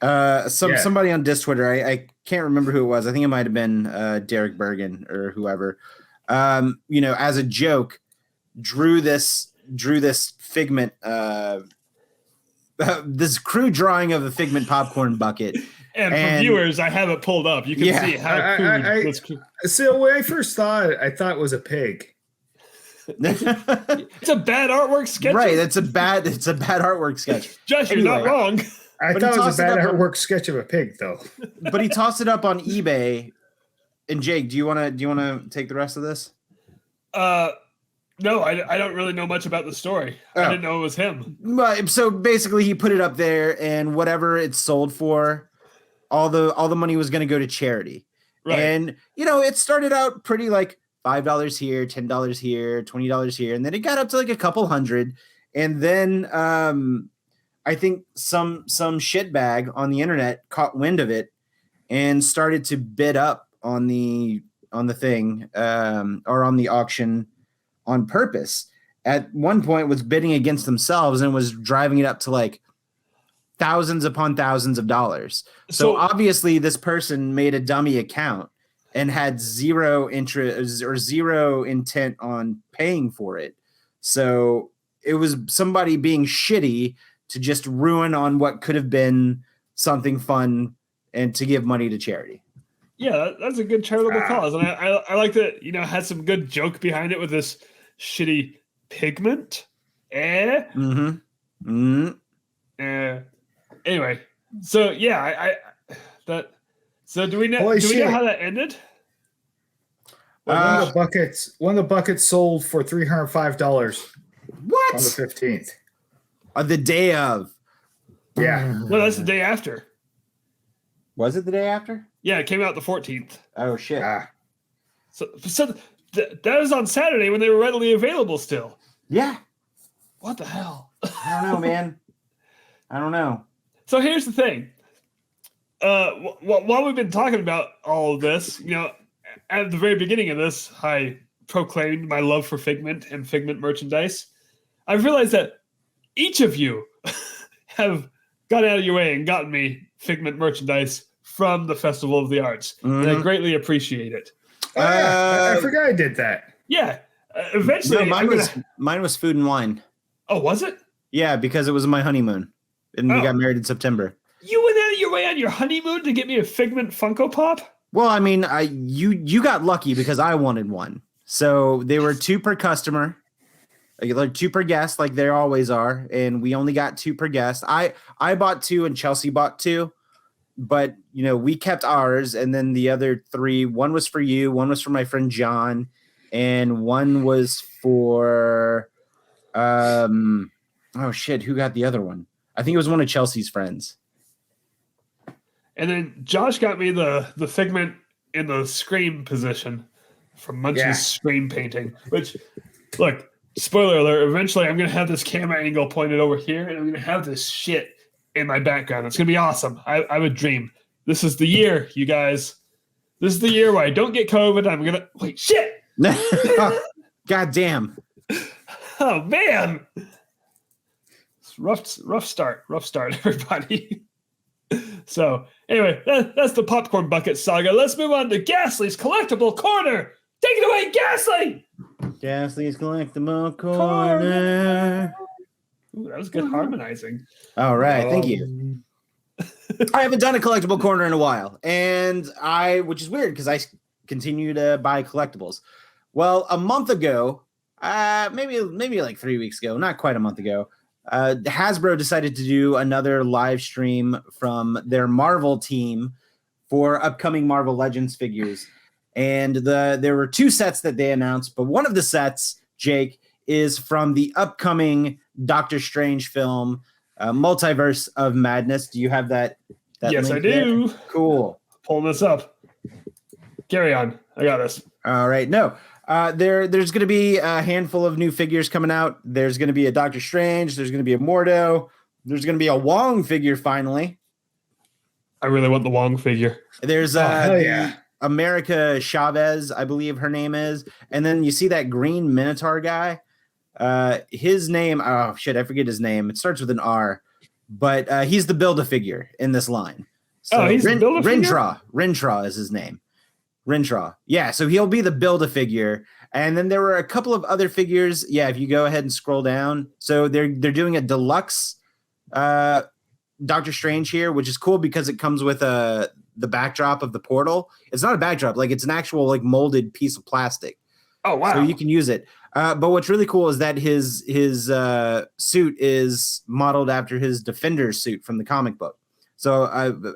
Somebody on Diz Twitter, I can't remember who it was. I think it might have been Derek Bergen or whoever. As a joke, drew this Figment, this crude drawing of a Figment popcorn bucket. And for viewers, I have it pulled up. You can see how crude. So when I first saw it, I thought it was a pig. It's a bad artwork sketch. Right, it's a bad artwork sketch. Josh, you're not wrong. I thought it was a bad artwork sketch of a pig, though. But he tossed it up on eBay. And Jake, do you want to take the rest of this? No, I don't really know much about the story. I didn't know it was him. But so basically, he put it up there, and whatever it sold for, all the money was going to go to charity. Right. And it started out pretty like $5 here, $10 here, $20 here, and then it got up to like a couple hundred. And then I think some shitbag on the internet caught wind of it and started to bid up on the thing or on the auction on purpose. At one point was bidding against themselves and was driving it up to like thousands upon thousands of dollars. So obviously this person made a dummy account and had zero interest or zero intent on paying for it. So it was somebody being shitty to just ruin on what could have been something fun and to give money to charity. Yeah, that's a good charitable cause. And I like that, had some good joke behind it with this shitty pigment. Mm-hmm. Mm-hmm. Anyway, so yeah, so do we know how that ended? One of the buckets sold for $305. What? On the 15th. On the day of. Yeah. No, that's the day after. Was it the day after? Yeah, it came out the 14th. Oh shit. So that was on Saturday when they were readily available still. Yeah. What the hell? I don't know, man. I don't know. So here's the thing. While we've been talking about all of this, at the very beginning of this, I proclaimed my love for Figment and Figment merchandise. I've realized that each of you have gone out of your way and gotten me Figment merchandise from the Festival of the Arts. Mm-hmm. And I greatly appreciate it. I forgot I did that. Yeah. Eventually. No, mine was food and wine. Oh, was it? Yeah, because it was my honeymoon. And we got married in September. You went out of your way on your honeymoon to get me a Figment Funko Pop? Well, I mean, you got lucky because I wanted one. So they were 2 per customer, like 2 per guest, like they always are. And we only got 2 per guest. I bought 2 and Chelsea bought 2. But, we kept ours. And then the other 3, one was for you, one was for my friend John, and one was for, oh shit, who got the other one? I think it was one of Chelsea's friends. And then Josh got me the Figment in the Scream position from Munch's Scream painting, which, look, spoiler alert, eventually I'm going to have this camera angle pointed over here, and I'm going to have this shit in my background. It's going to be awesome. I would dream. This is the year, you guys. This is the year where I don't get COVID. I'm going to... Wait, shit! God damn. Oh, man! It's rough start, everybody. So, anyway, that's the Popcorn Bucket saga. Let's move on to Ghastly's Collectible Corner. Take it away, Ghastly! Ghastly's Collectible Corner. Ooh, that was good harmonizing. All right, thank you. I haven't done a collectible corner in a while, and which is weird because I continue to buy collectibles. Well, a month ago, maybe like 3 weeks ago, not quite a month ago, Hasbro decided to do another live stream from their Marvel team for upcoming Marvel Legends figures. And there were 2 sets that they announced, but one of the sets, Jake, is from the upcoming Doctor Strange film, Multiverse of Madness. Do you have that yes, link I do. There? Cool. Pulling this up. Carry on. I got this. All right. No. There's going to be a handful of new figures coming out. There's going to be a Doctor Strange. There's going to be a Mordo. There's going to be a Wong figure finally. I really want the Wong figure. There's America Chavez, I believe her name is. And then you see that green Minotaur guy. His name, oh shit, I forget his name. It starts with an R, but he's the Build-A-Figure in this line. So he's the Build-A-Figure? Rintra is his name. Rintra. Yeah, so he'll be the Build-A-Figure. And then there were a couple of other figures. Yeah, if you go ahead and scroll down. So they're doing a deluxe Doctor Strange here, which is cool because it comes with the backdrop of the portal. It's not a backdrop, like it's an actual like molded piece of plastic. Oh wow. So you can use it. But what's really cool is that his suit is modeled after his Defender's suit from the comic book. So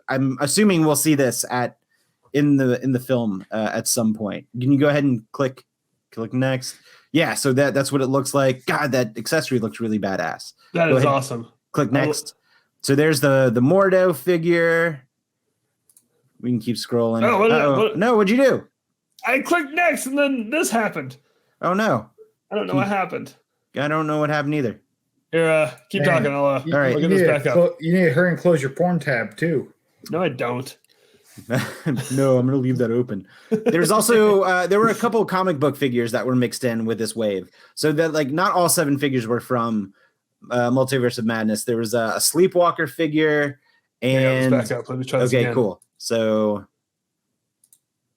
I'm assuming we'll see this in the film at some point. Can you go ahead and click next? Yeah, so that's what it looks like. God, that accessory looks really badass. That is awesome. Click next. So there's the Mordo figure. We can keep scrolling. Oh, no, what'd you do? I clicked next, and then this happened. Oh no. I don't know what happened. I don't know what happened either. Here, keep talking. I'll You, all right. you get need this back up. you need to hurry and close your porn tab too. No, I don't. No, I'm going to leave that open. There's also there were a couple of comic book figures that were mixed in with this wave, so that like not all 7 figures were from Multiverse of Madness. There was a Sleepwalker figure, and back up. Let me try this again. Cool. So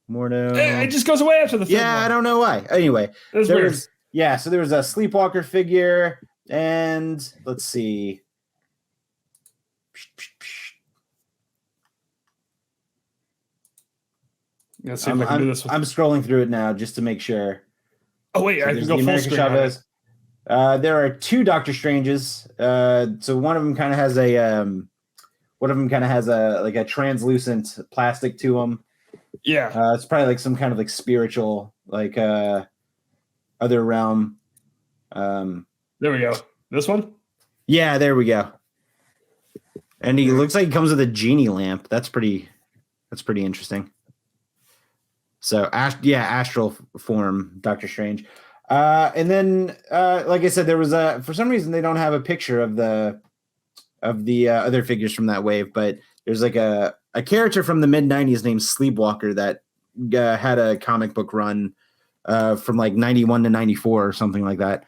Mordo. It just goes away after the third one. I don't know why. Anyway, That's there weird. was so there was a Sleepwalker figure, and let's see. Let's see if I can do this. I'm scrolling through it now just to make sure. Oh wait, I can go full screen. Chavez. There are 2 Doctor Stranges. So one of them kind of has a translucent plastic to them. Yeah. It's probably like some kind of like spiritual like other realm. There we go. This one? Yeah, there we go. And he looks like he comes with a genie lamp. That's pretty interesting. So, astral form, Doctor Strange. And then, like I said, there was for some reason they don't have a picture of the other figures from that wave, but there's like a character from the mid-90s named Sleepwalker that had a comic book run from like 91 to 94 or something like that.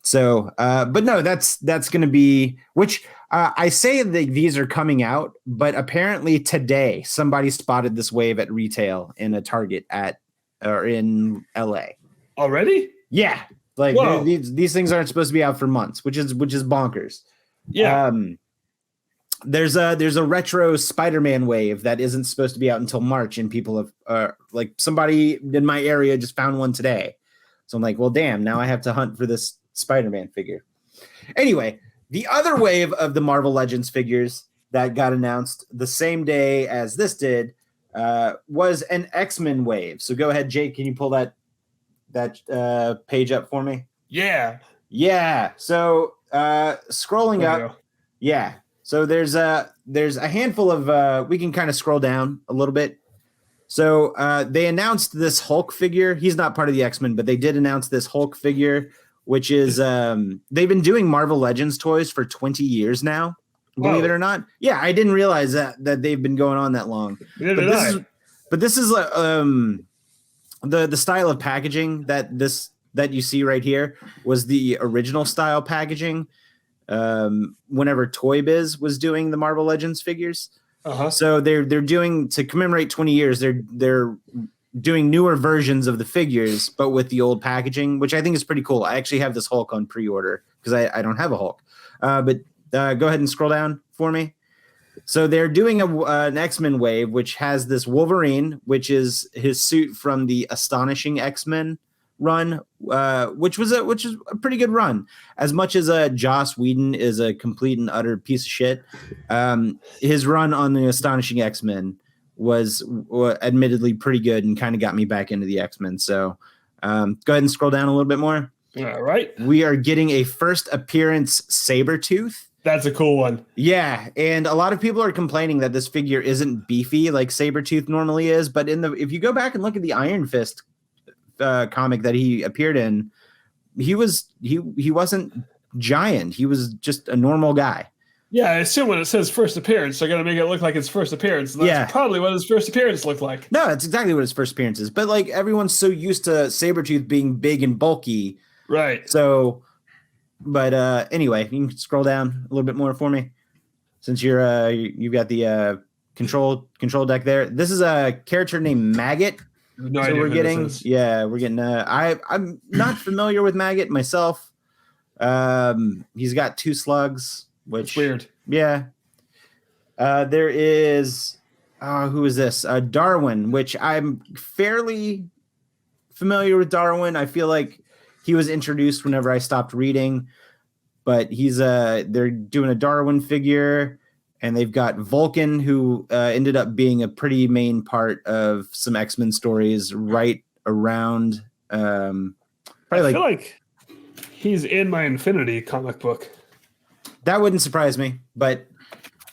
So, but no, that's going to be, which I say that these are coming out, but apparently today somebody spotted this wave at retail in a Target or in LA. Already? Yeah. Like these things aren't supposed to be out for months, which is bonkers. Yeah. There's a retro Spider-Man wave that isn't supposed to be out until March, and people have like somebody in my area just found one today. So I'm like, well, damn, now I have to hunt for this Spider-Man figure. Anyway, the other wave of the Marvel Legends figures that got announced the same day as this did was an X-Men wave. So go ahead, Jake. Can you pull that page up for me? Yeah. Yeah. So scrolling up. Go. Yeah. So there's a handful of we can kind of scroll down a little bit. So they announced this Hulk figure. He's not part of the X-Men, but they did announce this Hulk figure, which is they've been doing Marvel Legends toys for 20 years now. Believe it or not. Yeah, I didn't realize that they've been going on that long. But this is the style of packaging that you see right here was the original style packaging. Whenever Toy Biz was doing the Marvel Legends figures. Uh-huh. So they're doing, to commemorate 20 years, they're doing newer versions of the figures, but with the old packaging, which I think is pretty cool. I actually have this Hulk on pre-order because I don't have a Hulk. But go ahead and scroll down for me. So they're doing an X-Men wave, which has this Wolverine, which is his suit from the Astonishing X-Men run, which is a pretty good run. As much as Joss Whedon is a complete and utter piece of shit, his run on the Astonishing X-Men was admittedly pretty good and kind of got me back into the X-Men. So go ahead and scroll down a little bit more. All right. We are getting a first appearance Sabretooth. That's a cool one. Yeah, and a lot of people are complaining that this figure isn't beefy like Sabretooth normally is, but if you go back and look at the Iron Fist comic that he appeared in, he wasn't giant. He was just a normal guy. Yeah, I assume when it says first appearance, they're gonna make it look like his first appearance. And that's probably what his first appearance looked like. No, that's exactly what his first appearance is. But like everyone's so used to Sabretooth being big and bulky. Right. So but anyway, you can scroll down a little bit more for me. Since you've got the control deck there. This is a character named Maggot. No so idea we're who getting, this is. we're getting. I'm not familiar with Maggot myself. He's got 2 slugs, which That's weird. Yeah. There is, who is this? Darwin, which I'm fairly familiar with. Darwin, I feel like he was introduced whenever I stopped reading, but they're doing a Darwin figure. And they've got Vulcan, who ended up being a pretty main part of some X-Men stories right around. I feel like he's in my Infinity comic book. That wouldn't surprise me, but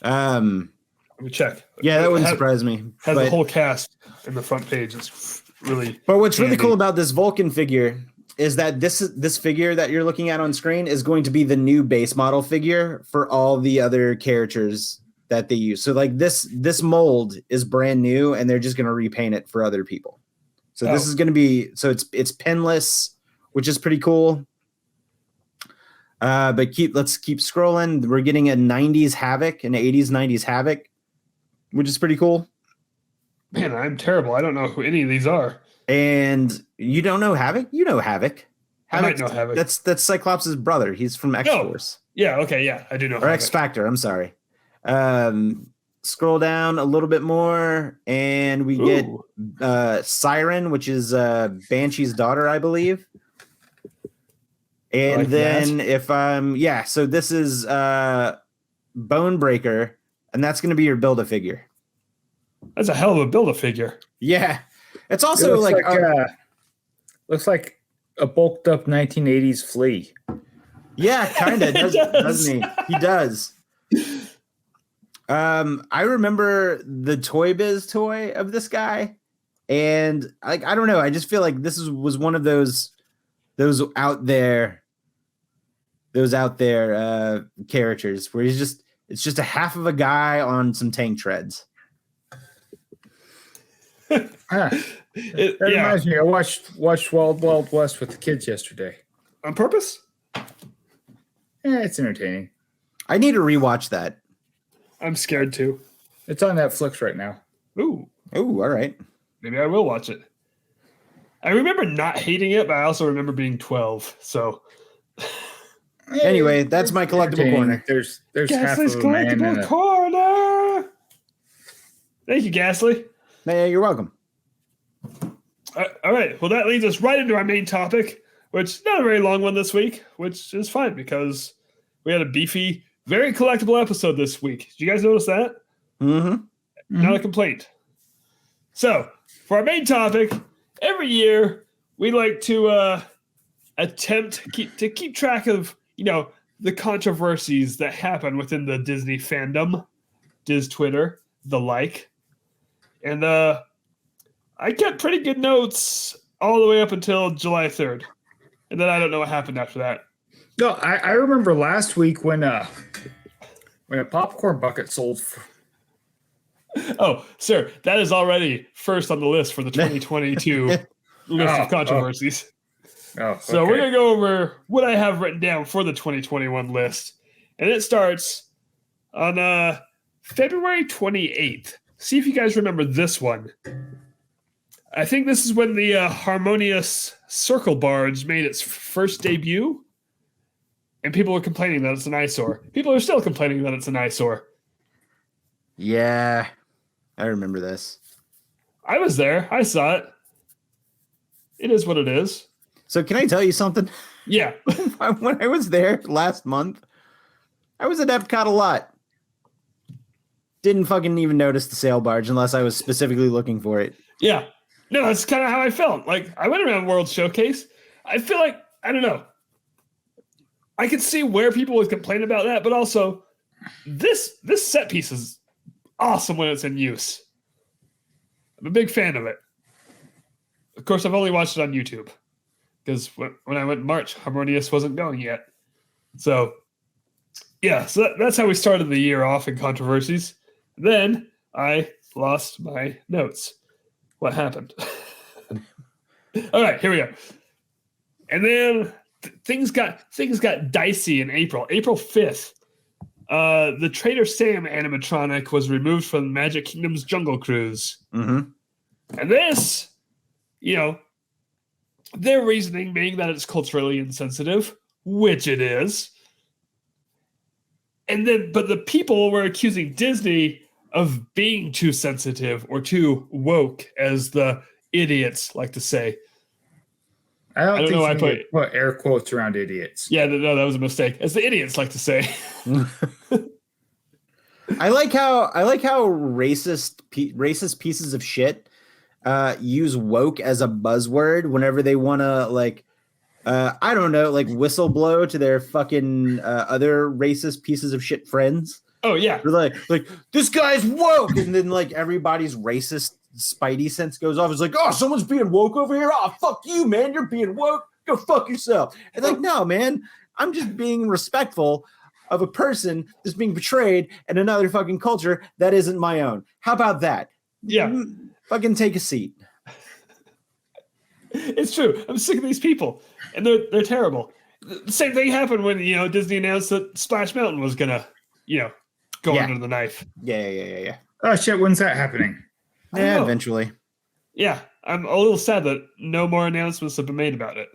let me check. Yeah, that wouldn't surprise me. Has the whole cast in the front pages. really. But what's really handy. cool about this Vulcan figure is that this figure that you're looking at on screen is going to be the new base model figure for all the other characters that they use. So like this mold is brand new, and they're just going to repaint it for other people. So this is going to be, so it's pinless, which is pretty cool. But let's keep scrolling. We're getting a 90s Havoc, an 80s 90s Havoc, which is pretty cool. Man, I'm terrible. I don't know who any of these are. And you don't know Havoc? You know Havoc. I might know Havoc. That's Cyclops' brother. He's from X-Force. Yeah, okay, yeah. I do know Or Havoc. X-Factor, I'm sorry. Scroll down a little bit more, and we get Siren, which is Banshee's daughter, I believe. And like then that. So this is Bonebreaker, and that's going to be your Build-A-Figure. That's a hell of a Build-A-Figure. Yeah. It's also looks like a bulked up 1980s Flea. Yeah, kind of, doesn't he? He does. I remember the Toy Biz toy of this guy, and I don't know. I just feel like this was one of those out there characters where it's just a half of a guy on some tank treads. That reminds me, I watched Wild Wild West with the kids yesterday. On purpose? It's entertaining. I need to rewatch that. I'm scared too. It's on Netflix right now. Ooh, all right. maybe I will watch it. I remember not hating it, but I also remember being 12. So Anyway, that's my collectible corner. There's half of Gasly's a man in collectible a... corner. Thank you, Gasly. Hey, you're welcome. All right. Well, that leads us right into our main topic, which is not a very long one this week, which is fine because we had a beefy, very collectible episode this week. Did you guys notice that? Mm-hmm. Not a complaint. So, for our main topic, every year we like to attempt to keep track of, the controversies that happen within the Disney fandom, Diz Twitter, the like. And I kept pretty good notes all the way up until July 3rd. And then I don't know what happened after that. No, I remember last week when a popcorn bucket sold for... Oh, sir, that is already first on the list for the 2022 list of controversies. So we're going to go over what I have written down for the 2021 list. And it starts on February 28th. See if you guys remember this one. I think this is when the Harmonious Circle Barge made its first debut. And people were complaining that it's an eyesore. People are still complaining that it's an eyesore. Yeah, I remember this. I was there. I saw it. It is what it is. So can I tell you something? Yeah. When I was there last month, I was at Epcot a lot. Didn't fucking even notice the sail barge unless I was specifically looking for it. Yeah. No, that's kind of how I felt. Like, I went around World Showcase. I feel like, I don't know. I could see where people would complain about that, but also this set piece is awesome when it's in use. I'm a big fan of it. Of course, I've only watched it on YouTube because when I went in March, Harmonious wasn't going yet. So, yeah, so that's how we started the year off in controversies. Then I lost my notes. What happened? All right, here we go. And then things got dicey in April. April 5th, the Trader Sam animatronic was removed from Magic Kingdom's Jungle Cruise. Mm-hmm. And this, their reasoning being that it's culturally insensitive, which it is. And then, but the people were accusing Disney of being too sensitive or too woke, as the idiots like to say. I don't know. I put air quotes around idiots. Yeah, no, that was a mistake. As the idiots like to say. I like how racist pieces of shit use woke as a buzzword whenever they want to I don't know, whistle blow to their fucking other racist pieces of shit friends. Oh yeah, They're like this guy's woke, and then everybody's racist spidey sense goes off. It's like, oh, someone's being woke over here. Oh, fuck you, man. You're being woke. Go fuck yourself. It's like, no, man. I'm just being respectful of a person that's being betrayed in another fucking culture that isn't my own. How about that? Yeah. Fucking take a seat. It's true. I'm sick of these people, and they're terrible. The same thing happened when Disney announced that Splash Mountain was gonna go under the knife. Yeah. Oh shit, when's that happening? Yeah, eventually. Yeah, I'm a little sad that no more announcements have been made about it.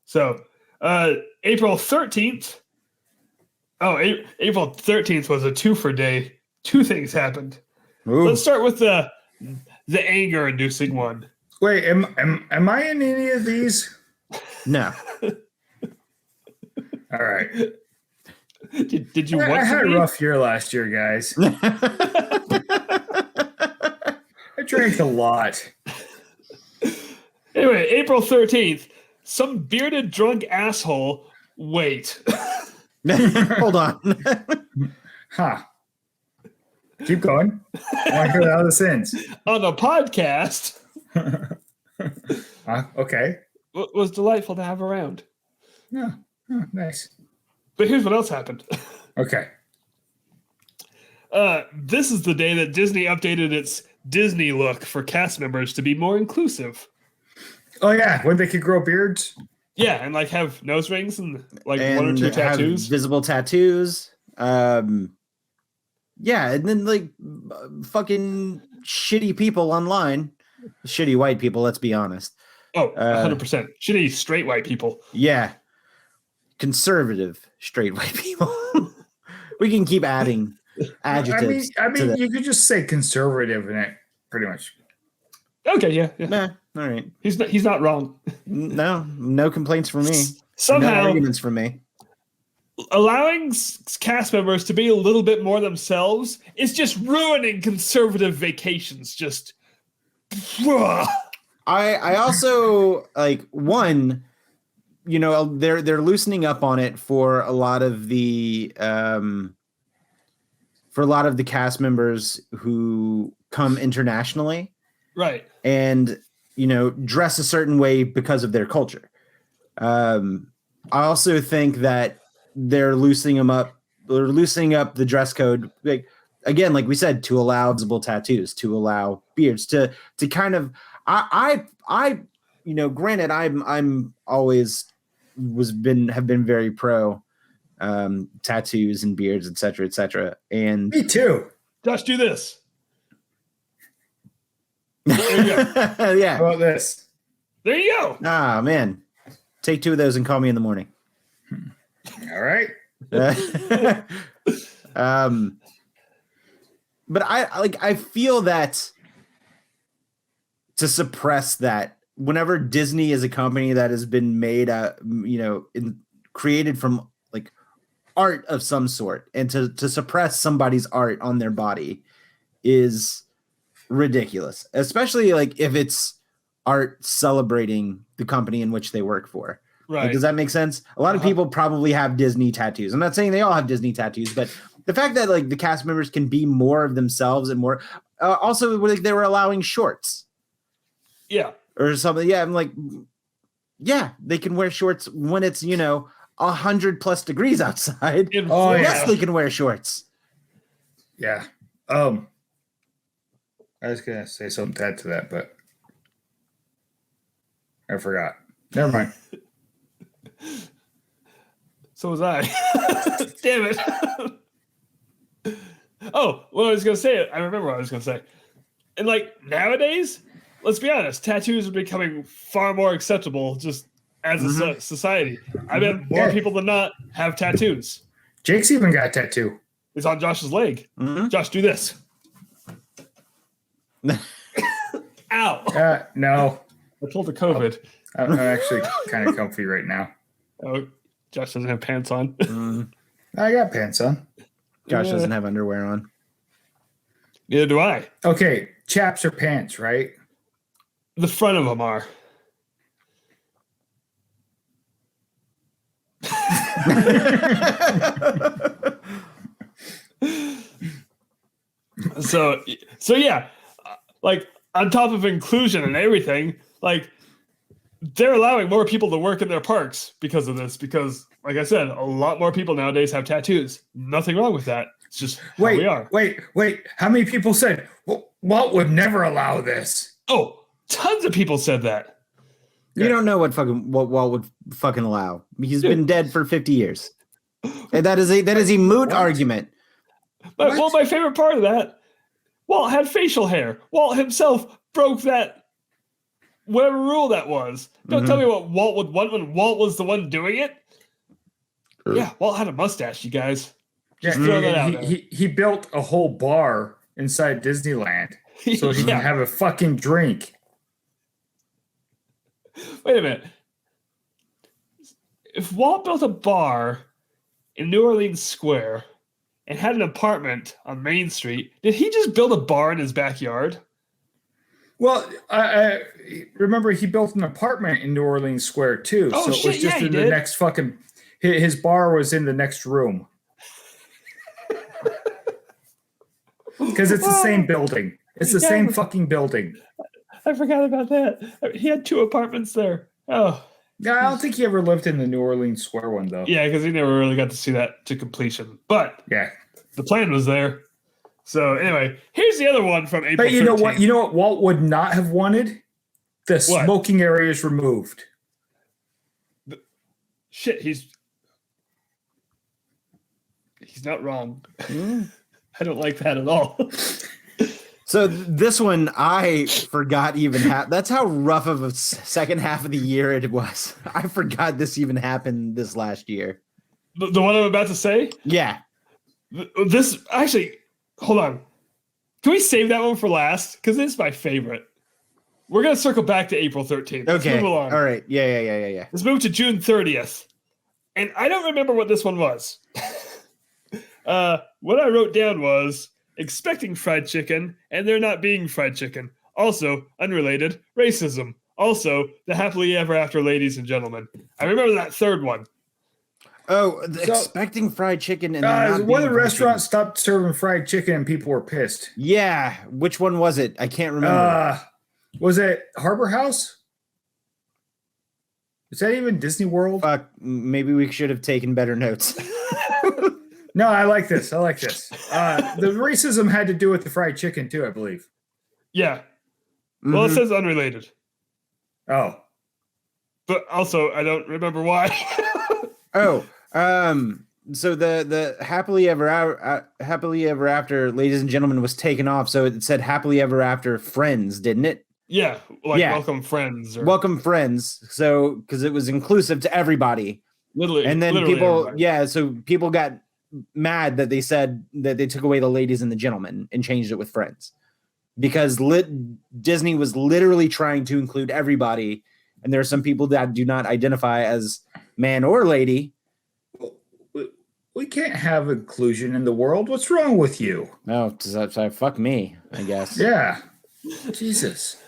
So, April 13th. Oh, April 13th was a twofer day. Two things happened. Ooh. Let's start with the anger-inducing one. Wait, am I in any of these? No. All right. Did you want I had to a be? rough year last year, guys. I drank a lot. Anyway, April 13th, some bearded drunk asshole. Wait. Hold on. Huh. Keep going. I want to hear how this ends. On a podcast. Okay. Was delightful to have around. Yeah. Oh, nice. But here's what else happened. Okay. This is the day that Disney updated its Disney look for cast members to be more inclusive. Oh yeah, when they could grow beards. Yeah, and have nose rings and one or And two have tattoos. visible tattoos. Yeah, and then fucking shitty people online. Shitty white people, let's be honest. Oh, 100%. Shitty straight white people. Yeah. Conservative straight white people. We can keep adding adjectives. I mean, you could just say conservative in it, pretty much. Okay, yeah. Nah, all right. He's not wrong. No complaints from me. Somehow, No arguments from me. allowing cast members to be a little bit more themselves is just ruining conservative vacations. Just, I also one, they're loosening up on it for a lot of the cast members who come internationally, right? And dress a certain way because of their culture. I also think that they're loosening them up. They're loosening up the dress code, like we said, to allow visible tattoos, to allow beards, to kind of. Granted, I'm always have been very pro tattoos and beards, etc., etc. And Me too. Josh, do this. There you go. Yeah. How about this? There you go. Ah, man. Take 2 of those and call me in the morning. All right. But I feel that to suppress that, whenever Disney is a company that has been made created from art of some sort, and to suppress somebody's art on their body is ridiculous, especially if it's art celebrating the company in which they work for. Right. Does that make sense? A lot of people probably have Disney tattoos. I'm not saying they all have Disney tattoos, but the fact that the cast members can be more of themselves and more also they were allowing shorts. Yeah. Or something. Yeah. I'm like, yeah, they can wear shorts when it's, 100+ degrees outside. Oh, yes, yeah. they can wear shorts. Yeah. I was gonna say something to add to that, but I forgot. Never mind. So was I. Damn it. Oh, what I was going to say. I remember what I was going to say. And nowadays, let's be honest, tattoos are becoming far more acceptable just as a society. I bet more people than not have tattoos. Jake's even got a tattoo. It's on Josh's leg. Mm-hmm. Josh, do this. Ow. No. I told her COVID. I'm actually kind of comfy right now. Oh, Josh doesn't have pants on. I got pants on. Josh doesn't have underwear on. Neither do I. Okay, chaps or pants, right? The front of them are. So yeah, on top of inclusion and everything, like they're allowing more people to work in their parks because of this. Because, like I said, a lot more people nowadays have tattoos. Nothing wrong with that. It's just how we are. Wait. How many people said Walt would never allow this? Oh, tons of people said that. You don't know what Walt would fucking allow. He's been dead for 50 years. And that is a moot argument. But, well, my favorite part of that, Walt had facial hair. Walt himself broke that, whatever rule that was. Don't tell me what Walt would want when Walt was the one doing it. Yeah, Walt had a mustache, you guys. Just throw that out there. He built a whole bar inside Disneyland so he can have a fucking drink. Wait a minute. If Walt built a bar in New Orleans Square and had an apartment on Main Street, did he just build a bar in his backyard? Well, I remember he built an apartment in New Orleans Square too. Oh, so shit, it was just yeah, in the next fucking. His bar was in the next room. Because it's the same building. It's the same fucking building. I forgot about that. He had 2 apartments there. Oh. Yeah, I don't think he ever lived in the New Orleans Square one, though. Yeah, because he never really got to see that to completion. But yeah, the plan was there. So anyway, here's the other one from April. But you 13th. know what? You know what Walt would not have wanted? The smoking areas removed. Shit, he's not wrong. I don't like that at all. So this one I forgot even happened. That's how rough of a second half of the year it was. I forgot this even happened this last year. The one I'm about to say? Yeah. This actually, hold on. Can we save that one for last? Because it's my favorite. We're going to circle back to April 13th. Let's okay. move along. All right. Yeah. Let's move to June 30th. And I don't remember what this one was. What I wrote down was expecting fried chicken and there not being fried chicken. Also, unrelated, racism. Also, the happily ever after, ladies and gentlemen. I remember that third one. Oh, expecting fried chicken and not one of the being restaurants stopped serving fried chicken and people were pissed. Yeah, which one was it? I can't remember. Was it Harbor House? Is that even Disney World? Maybe we should have taken better notes. No, I like this. The racism had to do with the fried chicken too, I believe. Yeah. Well, it says unrelated. Oh. But also, I don't remember why. So the happily ever after, ladies and gentlemen, was taken off. So it said happily ever after friends, didn't it? Yeah, welcome friends. Welcome friends. So because it was inclusive to everybody. Literally, and then people, everybody. So people got mad that they said that they took away the ladies and the gentlemen and changed it with friends, because Disney was literally trying to include everybody, and there are some people that do not identify as man or lady. We can't have inclusion in the world. What's wrong with you? No, fuck me, I guess. Yeah. Jesus.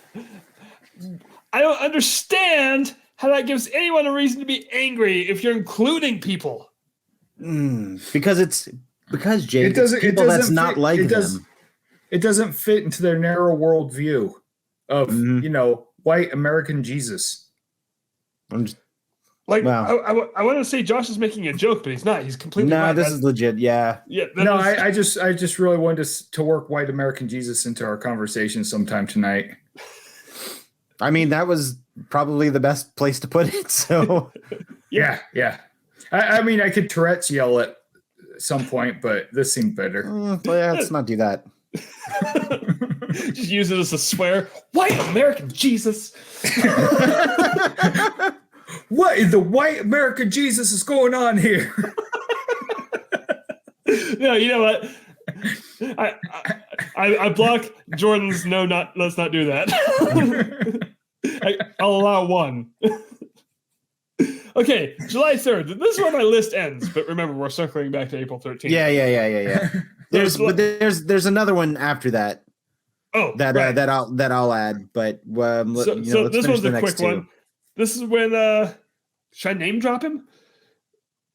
I don't understand how that gives anyone a reason to be angry if you're including people. Because Jake, people that's not like them. It doesn't fit into their narrow world view of white American Jesus. I want to say Josh is making a joke, but he's not. He's completely right. This is legit. Yeah. No, I just really wanted to work white American Jesus into our conversation sometime tonight. I mean, that was probably the best place to put it. So yeah. I mean, I could Tourette's yell at some point, but this seemed better. Let's not do that. Just use it as a swear. White American Jesus. What in the white American Jesus is going on here? No, you know what? I block Jordan's let's not do that. I'll allow one. Okay, July 3rd. This is where my list ends, but remember, we're circling back to April 13th. Yeah. There's another one after that. Oh, that I'll add, but so this one's a quick one. This is when should I name drop him?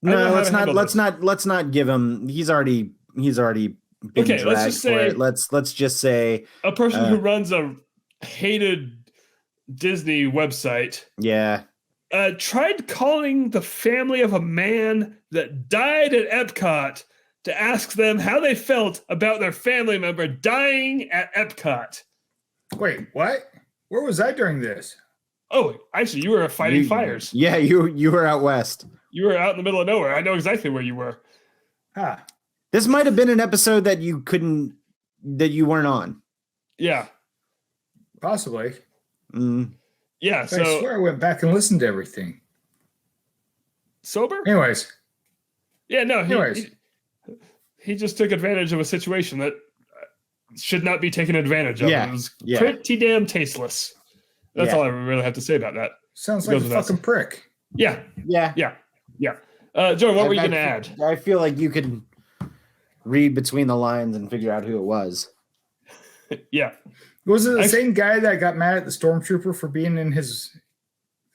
No, let's not give him. He's already been okay. Let's just say let's just say a person who runs a hated Disney website Yeah. tried calling the family of a man that died at Epcot to ask them how they felt about their family member dying at Epcot. Wait, what? Where was I during this? Oh, actually, you were fighting fires. Yeah, you were out west. You were out in the middle of nowhere. I know exactly where you were. Huh. This might have been an episode that you weren't on. Yeah. Possibly. Yeah, I so swear I went back and listened to everything. sober? Anyways. Yeah, no, Anyways. he just took advantage of a situation that should not be taken advantage of. Yeah, It was yeah. pretty damn tasteless. That's Yeah. all I really have to say about that. Sounds like a Goes without fucking prick. Yeah, Yeah. yeah. Jordan, what were you going to add? I feel like you could read between the lines and figure out who it was. Yeah. Was it the same guy that got mad at the stormtrooper for being in his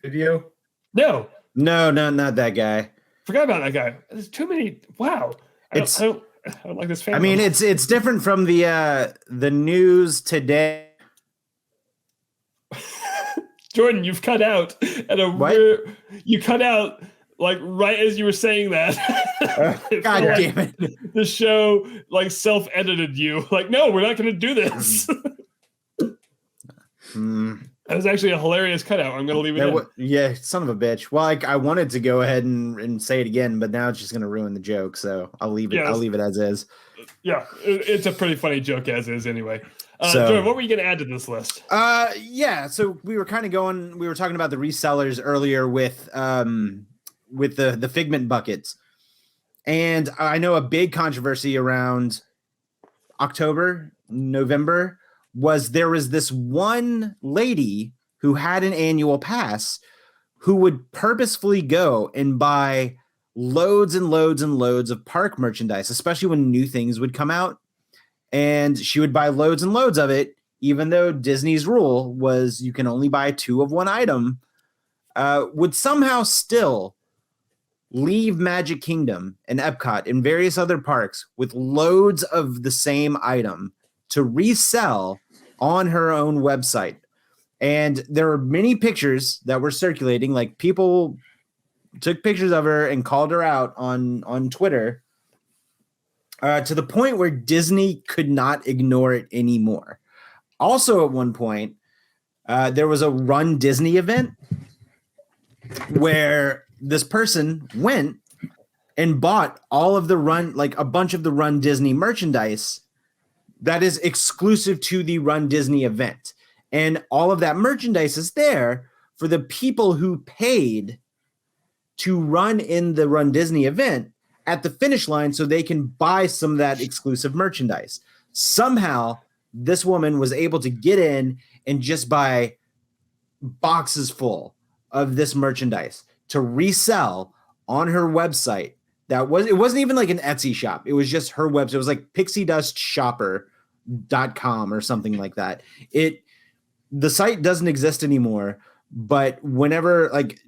video? No, No, not that guy. forgot about that guy. There's too many. Wow. I don't like this fan. I mean, it's different from the news today. Jordan, you've cut out at a What? weird. You cut out like right as you were saying that. It God felt damn like it. the show like self-edited you. Like, no, we're not going to do this. That was actually a hilarious cutout. I'm going to leave it in. Yeah, son of a bitch. Well, I wanted to go ahead and say it again, but now it's just going to ruin the joke. So I'll leave it. Yes. I'll leave it as is. Yeah, it's a pretty funny joke as is anyway. So- Jordan, what were you going to add to this list? Yeah. So we were talking about the resellers earlier with the Figment buckets, and I know a big controversy around October, November was there was this one lady who had an annual pass who would purposefully go and buy loads and loads and loads of park merchandise, especially when new things would come out. And she would buy loads and loads of it, even though Disney's rule was you can only buy 2 of one item, would somehow still leave Magic Kingdom and Epcot and various other parks with loads of the same item to resell on her own website. And there are many pictures that were circulating, like people took pictures of her and called her out on Twitter to the point where Disney could not ignore it anymore. Also, at one point, there was a Run Disney event where this person went and bought all of the Run, like a bunch of the Run Disney merchandise that is exclusive to the Run Disney event. And all of that merchandise is there for the people who paid to run in the Run Disney event at the finish line so they can buy some of that exclusive merchandise. Somehow, this woman was able to get in and just buy boxes full of this merchandise to resell on her website. It wasn't even like an Etsy shop. It was just her website. It was like pixiedustshopper.com or something like that. The site doesn't exist anymore, but whenever, like,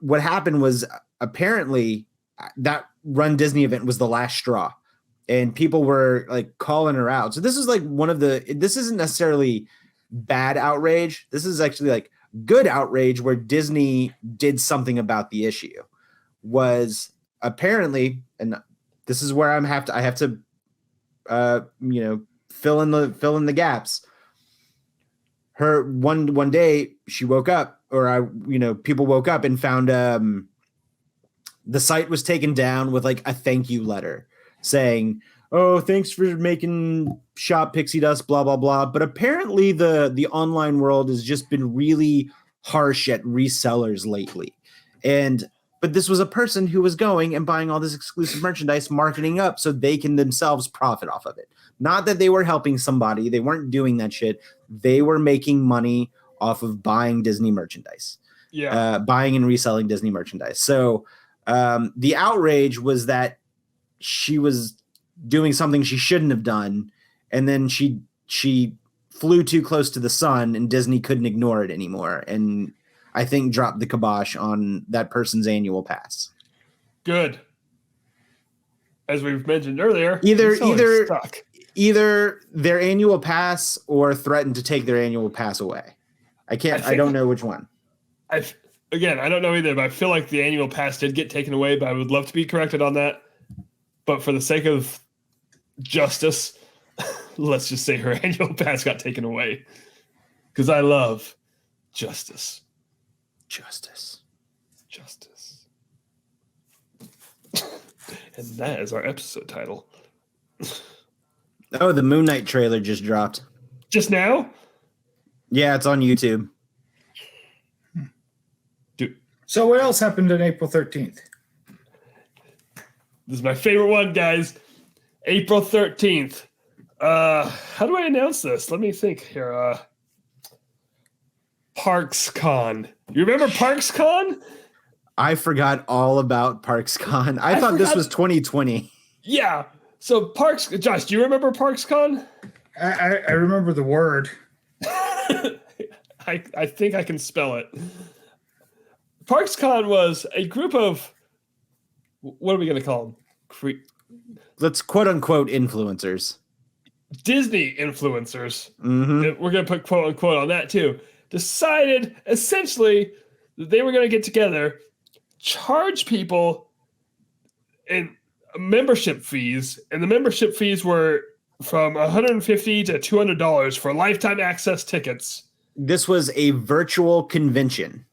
what happened was apparently that Run Disney event was the last straw and people were like calling her out. So this is like this isn't necessarily bad outrage. This is actually like good outrage where Disney did something about the issue. Was apparently, and this is where I have to fill in the gaps. Her one day she woke up, or people woke up and found the site was taken down with like a thank you letter saying, "Oh, thanks for making Shop Pixie Dust, blah blah blah." But apparently the online world has just been really harsh at resellers lately, but this was a person who was going and buying all this exclusive merchandise, marketing up so they can themselves profit off of it. Not that they were helping somebody. They weren't doing that shit. They were making money off of buying Disney merchandise. Yeah. Buying and reselling Disney merchandise. So the outrage was that she was doing something she shouldn't have done. And then she flew too close to the sun and Disney couldn't ignore it anymore. And I think dropped the kibosh on that person's annual pass. Good. As we've mentioned earlier, Either either their annual pass or threaten to take their annual pass away. I don't know which one. I don't know either, but I feel like the annual pass did get taken away, but I would love to be corrected on that. But for the sake of justice, let's just say her annual pass got taken away. Because I love justice. Justice. And that is our episode title. Oh, the Moon Knight trailer just dropped. Just now? Yeah, it's on YouTube. Dude. So what else happened on April 13th? This is my favorite one, guys. April 13th. How do I announce this? Let me think here. ParksCon. You remember ParksCon? I forgot all about ParksCon. I thought this was 2020. Yeah. So Josh, do you remember ParksCon? I remember the word. I think I can spell it. ParksCon was a group of, what are we going to call them? Let's quote unquote influencers. Disney influencers. Mm-hmm. We're going to put quote unquote on that too. Decided essentially that they were going to get together, charge people in membership fees, and the membership fees were from $150 to $200 for lifetime access tickets. This was a virtual convention.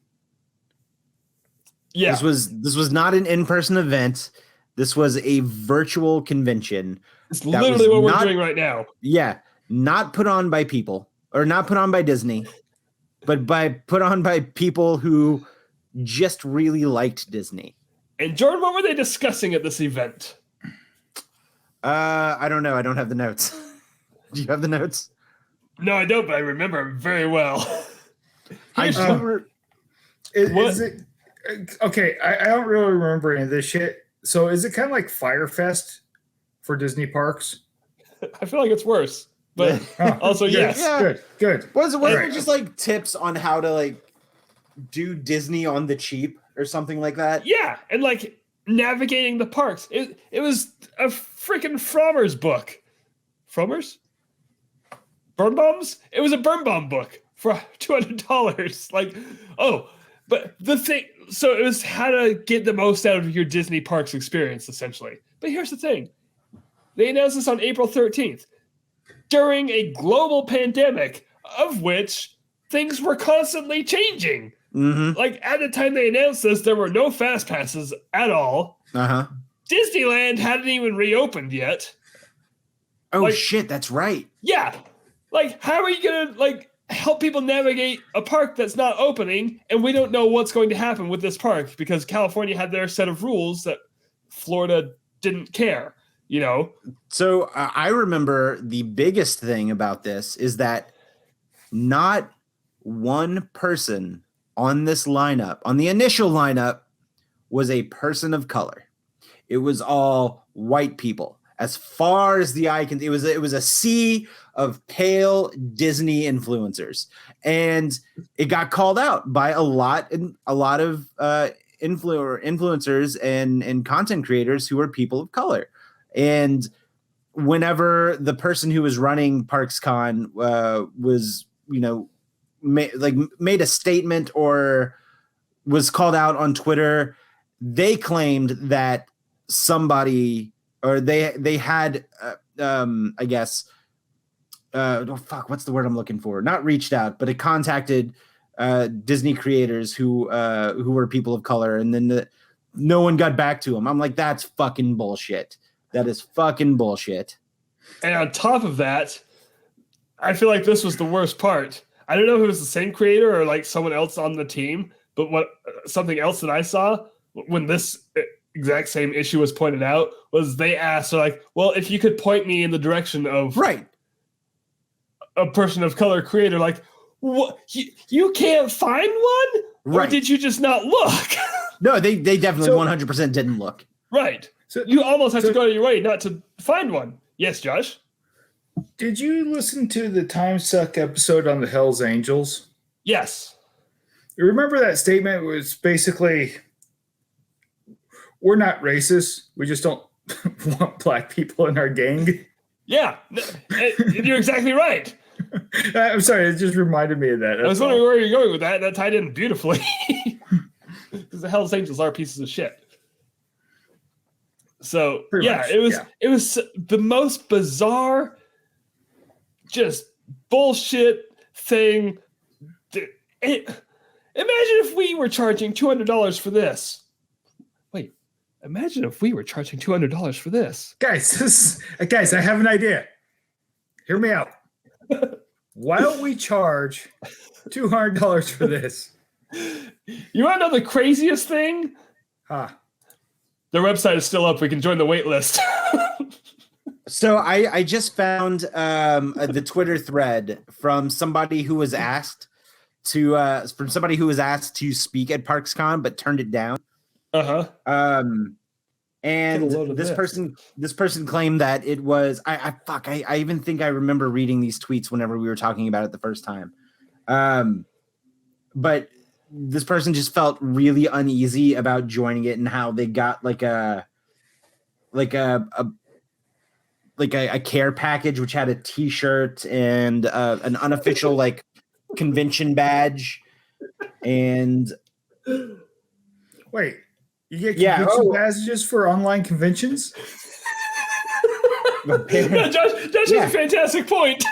Yeah. This was not an in-person event. This was a virtual convention. It's literally what we're doing right now. Yeah. Not put on by people, or not put on by Disney, but put on by people who just really liked Disney. And Jordan, what were they discussing at this event? I don't know. I don't have the notes. Do you have the notes? No, I don't, but I remember very well. Is it okay? I don't really remember any of this shit. So is it kind of like Firefest for Disney parks? I feel like it's worse, but also yes. Yeah. Good. Wasn't it just like tips on how to like do Disney on the cheap or something like that? Yeah, and like navigating the parks. It was a freaking Frommer's book. Frommer's? Birnbaum's? It was a Birnbaum book for $200. Like, oh, but the thing, so it was how to get the most out of your Disney parks experience, essentially. But here's the thing. They announced this on April 13th during a global pandemic of which things were constantly changing. Mm-hmm. Like, at the time they announced this, there were no fast passes at all. Uh-huh. Disneyland hadn't even reopened yet. Oh, like, shit, that's right. Yeah. Like, how are you going to, like, help people navigate a park that's not opening, and we don't know what's going to happen with this park because California had their set of rules that Florida didn't care, you know? So I remember the biggest thing about this is that not one person on this lineup, on the initial lineup, was a person of color. It was all white people. As far as the eye can, it was a sea of pale Disney influencers, and it got called out by a lot of influencers and content creators who were people of color. And whenever the person who was running ParksCon was, made a statement or was called out on Twitter, they claimed that somebody, or they had, I guess, what's the word I'm looking for? Not reached out, but it contacted Disney creators who were people of color, and then no one got back to them. I'm like, that's fucking bullshit. That is fucking bullshit. And on top of that, I feel like this was the worst part. I don't know if it was the same creator or like someone else on the team, but something else that I saw when this exact same issue was pointed out was they asked, like, well, if you could point me in the direction of a person of color creator, like, what, you can't find one? Right. Or did you just not look? No, they definitely 100% didn't look. Right. So you almost have to go to your way not to find one. Yes, Josh? Did you listen to the Time Suck episode on the Hells Angels? Yes. You remember that statement was basically, we're not racist. We just don't want black people in our gang. Yeah, you're exactly right. I'm sorry, it just reminded me of that. I was wondering where you're going with that. That tied in beautifully. Because the Hells Angels are pieces of shit. So Pretty much, it was the most bizarre, just bullshit thing. Imagine if we were charging $200 for this. Wait, imagine if we were charging $200 for this. Guys, I have an idea. Hear me out. Why don't we charge $200 for this? You want to know the craziest thing? Huh. Their website is still up. We can join the wait list. So I just found the Twitter thread from somebody who was asked to speak at ParksCon but turned it down. And this person claimed that it was I even think I remember reading these tweets whenever we were talking about it the first time. But this person just felt really uneasy about joining it and how they got like a care package which had a t-shirt and an unofficial like convention badge and wait, you get convention badges for online conventions? Josh has a fantastic point.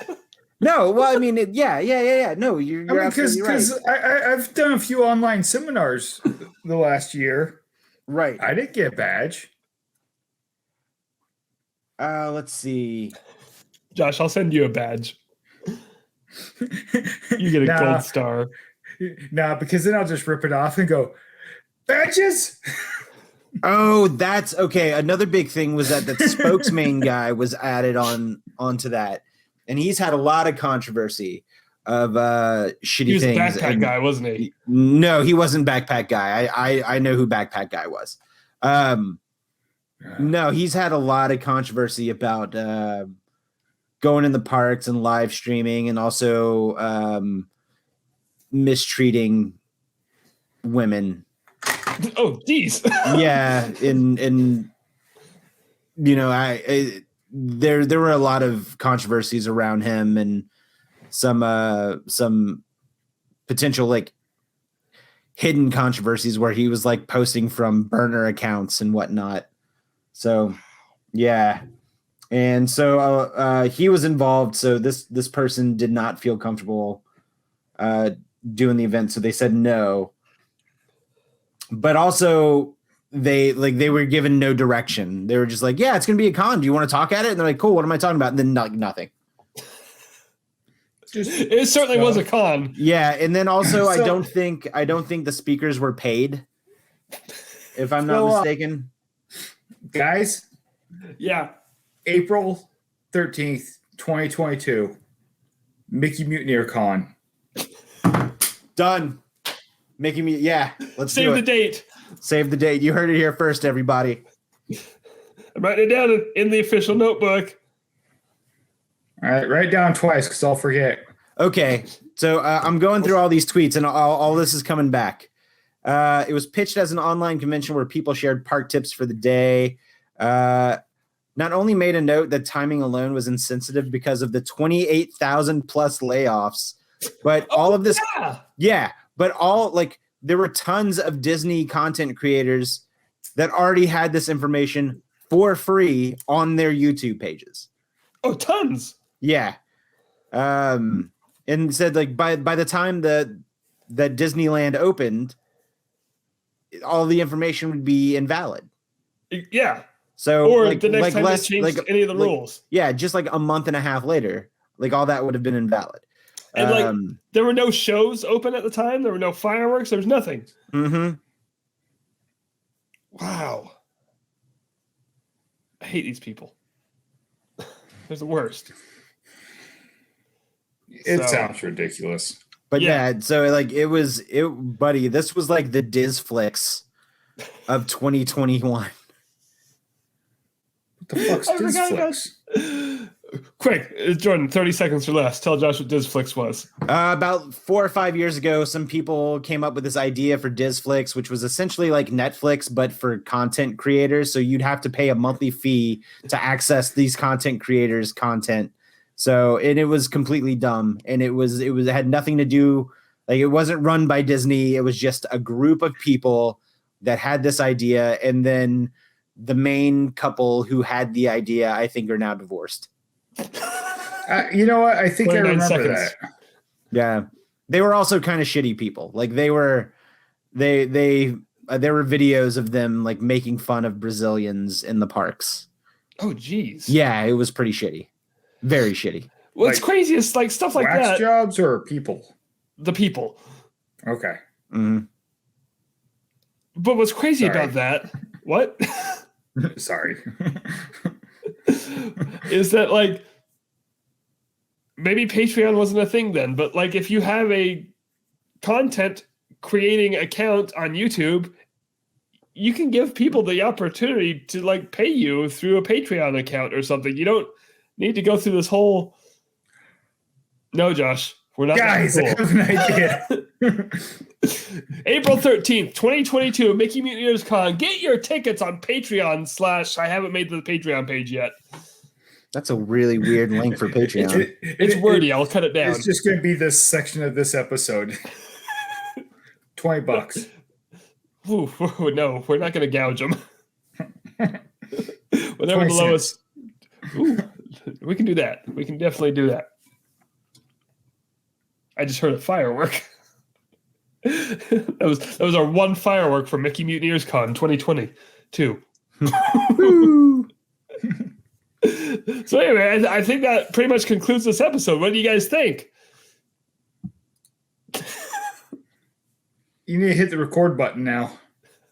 No, well, I mean, yeah. No, you're absolutely right. Because I've done a few online seminars the last year. Right. I didn't get a badge. Let's see. Josh, I'll send you a badge. You get a gold star. Nah, because then I'll just rip it off and go, badges? Oh, that's okay. Another big thing was that the spokesman guy was added onto that. And he's had a lot of controversy of shitty things. He was a backpack guy, wasn't he? No, he wasn't backpack guy. I know who backpack guy was. No, he's had a lot of controversy about going in the parks and live streaming and also mistreating women. Oh, geez. Yeah, and you know, there were a lot of controversies around him and some potential like hidden controversies where he was like posting from burner accounts and whatnot. So yeah. And so he was involved. So this person did not feel comfortable doing the event. So they said no, but also they were given no direction. They were just like, yeah, it's going to be a con. Do you want to talk at it? And they're like, cool. What am I talking about? And then nothing. It certainly was a con. Yeah. And then also I don't think the speakers were paid, if I'm not mistaken. Guys. Yeah. April 13th, 2022. Mickey Mutineer Con. Done. Mickey Mutineer. Yeah. Let's save the date. Save the date. You heard it here first, everybody. I'm writing it down in the official notebook. All right, write it down twice because I'll forget. Okay, so I'm going through all these tweets, and all this is coming back. It was pitched as an online convention where people shared park tips for the day. Not only made a note that timing alone was insensitive because of the 28,000 plus layoffs, but all of this, but all like. There were tons of Disney content creators that already had this information for free on their YouTube pages. Oh, tons. Yeah. And said like by the time that Disneyland opened, all the information would be invalid. Yeah. So or like, the next like time less, they changed like, any of the rules. Yeah, just like a month and a half later, like all that would have been invalid. And like there were no shows open at the time. There were no fireworks. There was nothing. Mm-hmm. Wow. I hate these people. They're the worst. It sounds ridiculous. But yeah, so like buddy, this was like the Disflix of 2021. What the fuck's Disflix? Quick, Jordan, 30 seconds or less. Tell Josh what Disflix was. About 4 or 5 years ago, some people came up with this idea for Disflix, which was essentially like Netflix, but for content creators. So you'd have to pay a monthly fee to access these content creators' content. So, and it was completely dumb. And it had nothing to do, like it wasn't run by Disney. It was just a group of people that had this idea. And then the main couple who had the idea, I think, are now divorced. You know what? I think I remember seconds. that. Yeah, they were also kind of shitty people. Like there were videos of them like making fun of Brazilians in the parks. Oh, geez. Yeah, it was pretty shitty, very shitty. What's Like, crazy is like stuff like wax that. jobs or people? The people. Okay. Mm-hmm. But what's crazy Sorry. about that? What? Sorry. Is that like maybe Patreon wasn't a thing then, but like if you have a content creating account on YouTube, you can give people the opportunity to like pay you through a Patreon account or something. You don't need to go through this whole. No, Josh, we're not. Guys, I have an idea. April 13th, 2022, Mickey Mutineers Con. Get your tickets on Patreon / I haven't made the Patreon page yet. That's a really weird link for Patreon. It's wordy. I'll cut it down. It's just going to be this section of this episode. $20. Ooh, no, we're not going to gouge them. Whatever 20 the lowest. cents. Ooh, we can do that. We can definitely do that. I just heard a firework. that was our one firework for Mickey Mutineers Con 2022. So anyway, I think that pretty much concludes this episode. What do you guys think? You need to hit the record button now.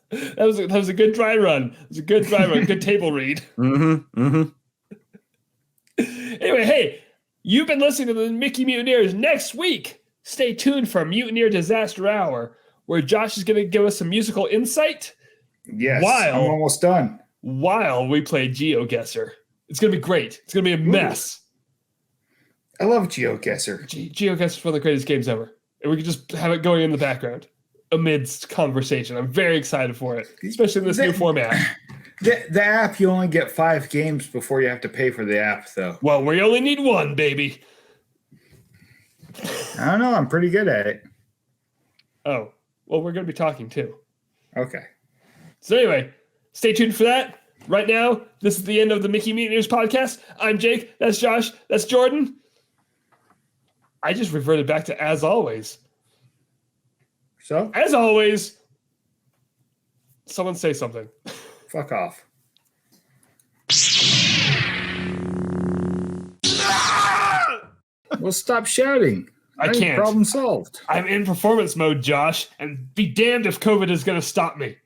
That was a good dry run. It was a good dry run. Good table read. Mm-hmm. Mm-hmm. Anyway, hey, you've been listening to the Mickey Mutineers. Next week, stay tuned for Mutineer Disaster Hour, where Josh is going to give us some musical insight. Yes, While- I'm almost done. While we play GeoGuessr. It's going to be great. It's going to be a mess. I love GeoGuessr. GeoGuessr is one of the greatest games ever. And we can just have it going in the background amidst conversation. I'm very excited for it, especially in this new format. The app, you only get 5 games before you have to pay for the app, though. Well, we only need one, baby. I don't know. I'm pretty good at it. Oh, well, we're going to be talking too. Okay. So anyway, stay tuned for that. Right now, this is the end of the Mickey Mutineers podcast. I'm Jake. That's Josh. That's Jordan. I just reverted back to as always. So, As always, someone say something. fuck off. Well, stop shouting. I think can't. Problem solved. I'm in performance mode, Josh, and be damned if COVID is going to stop me.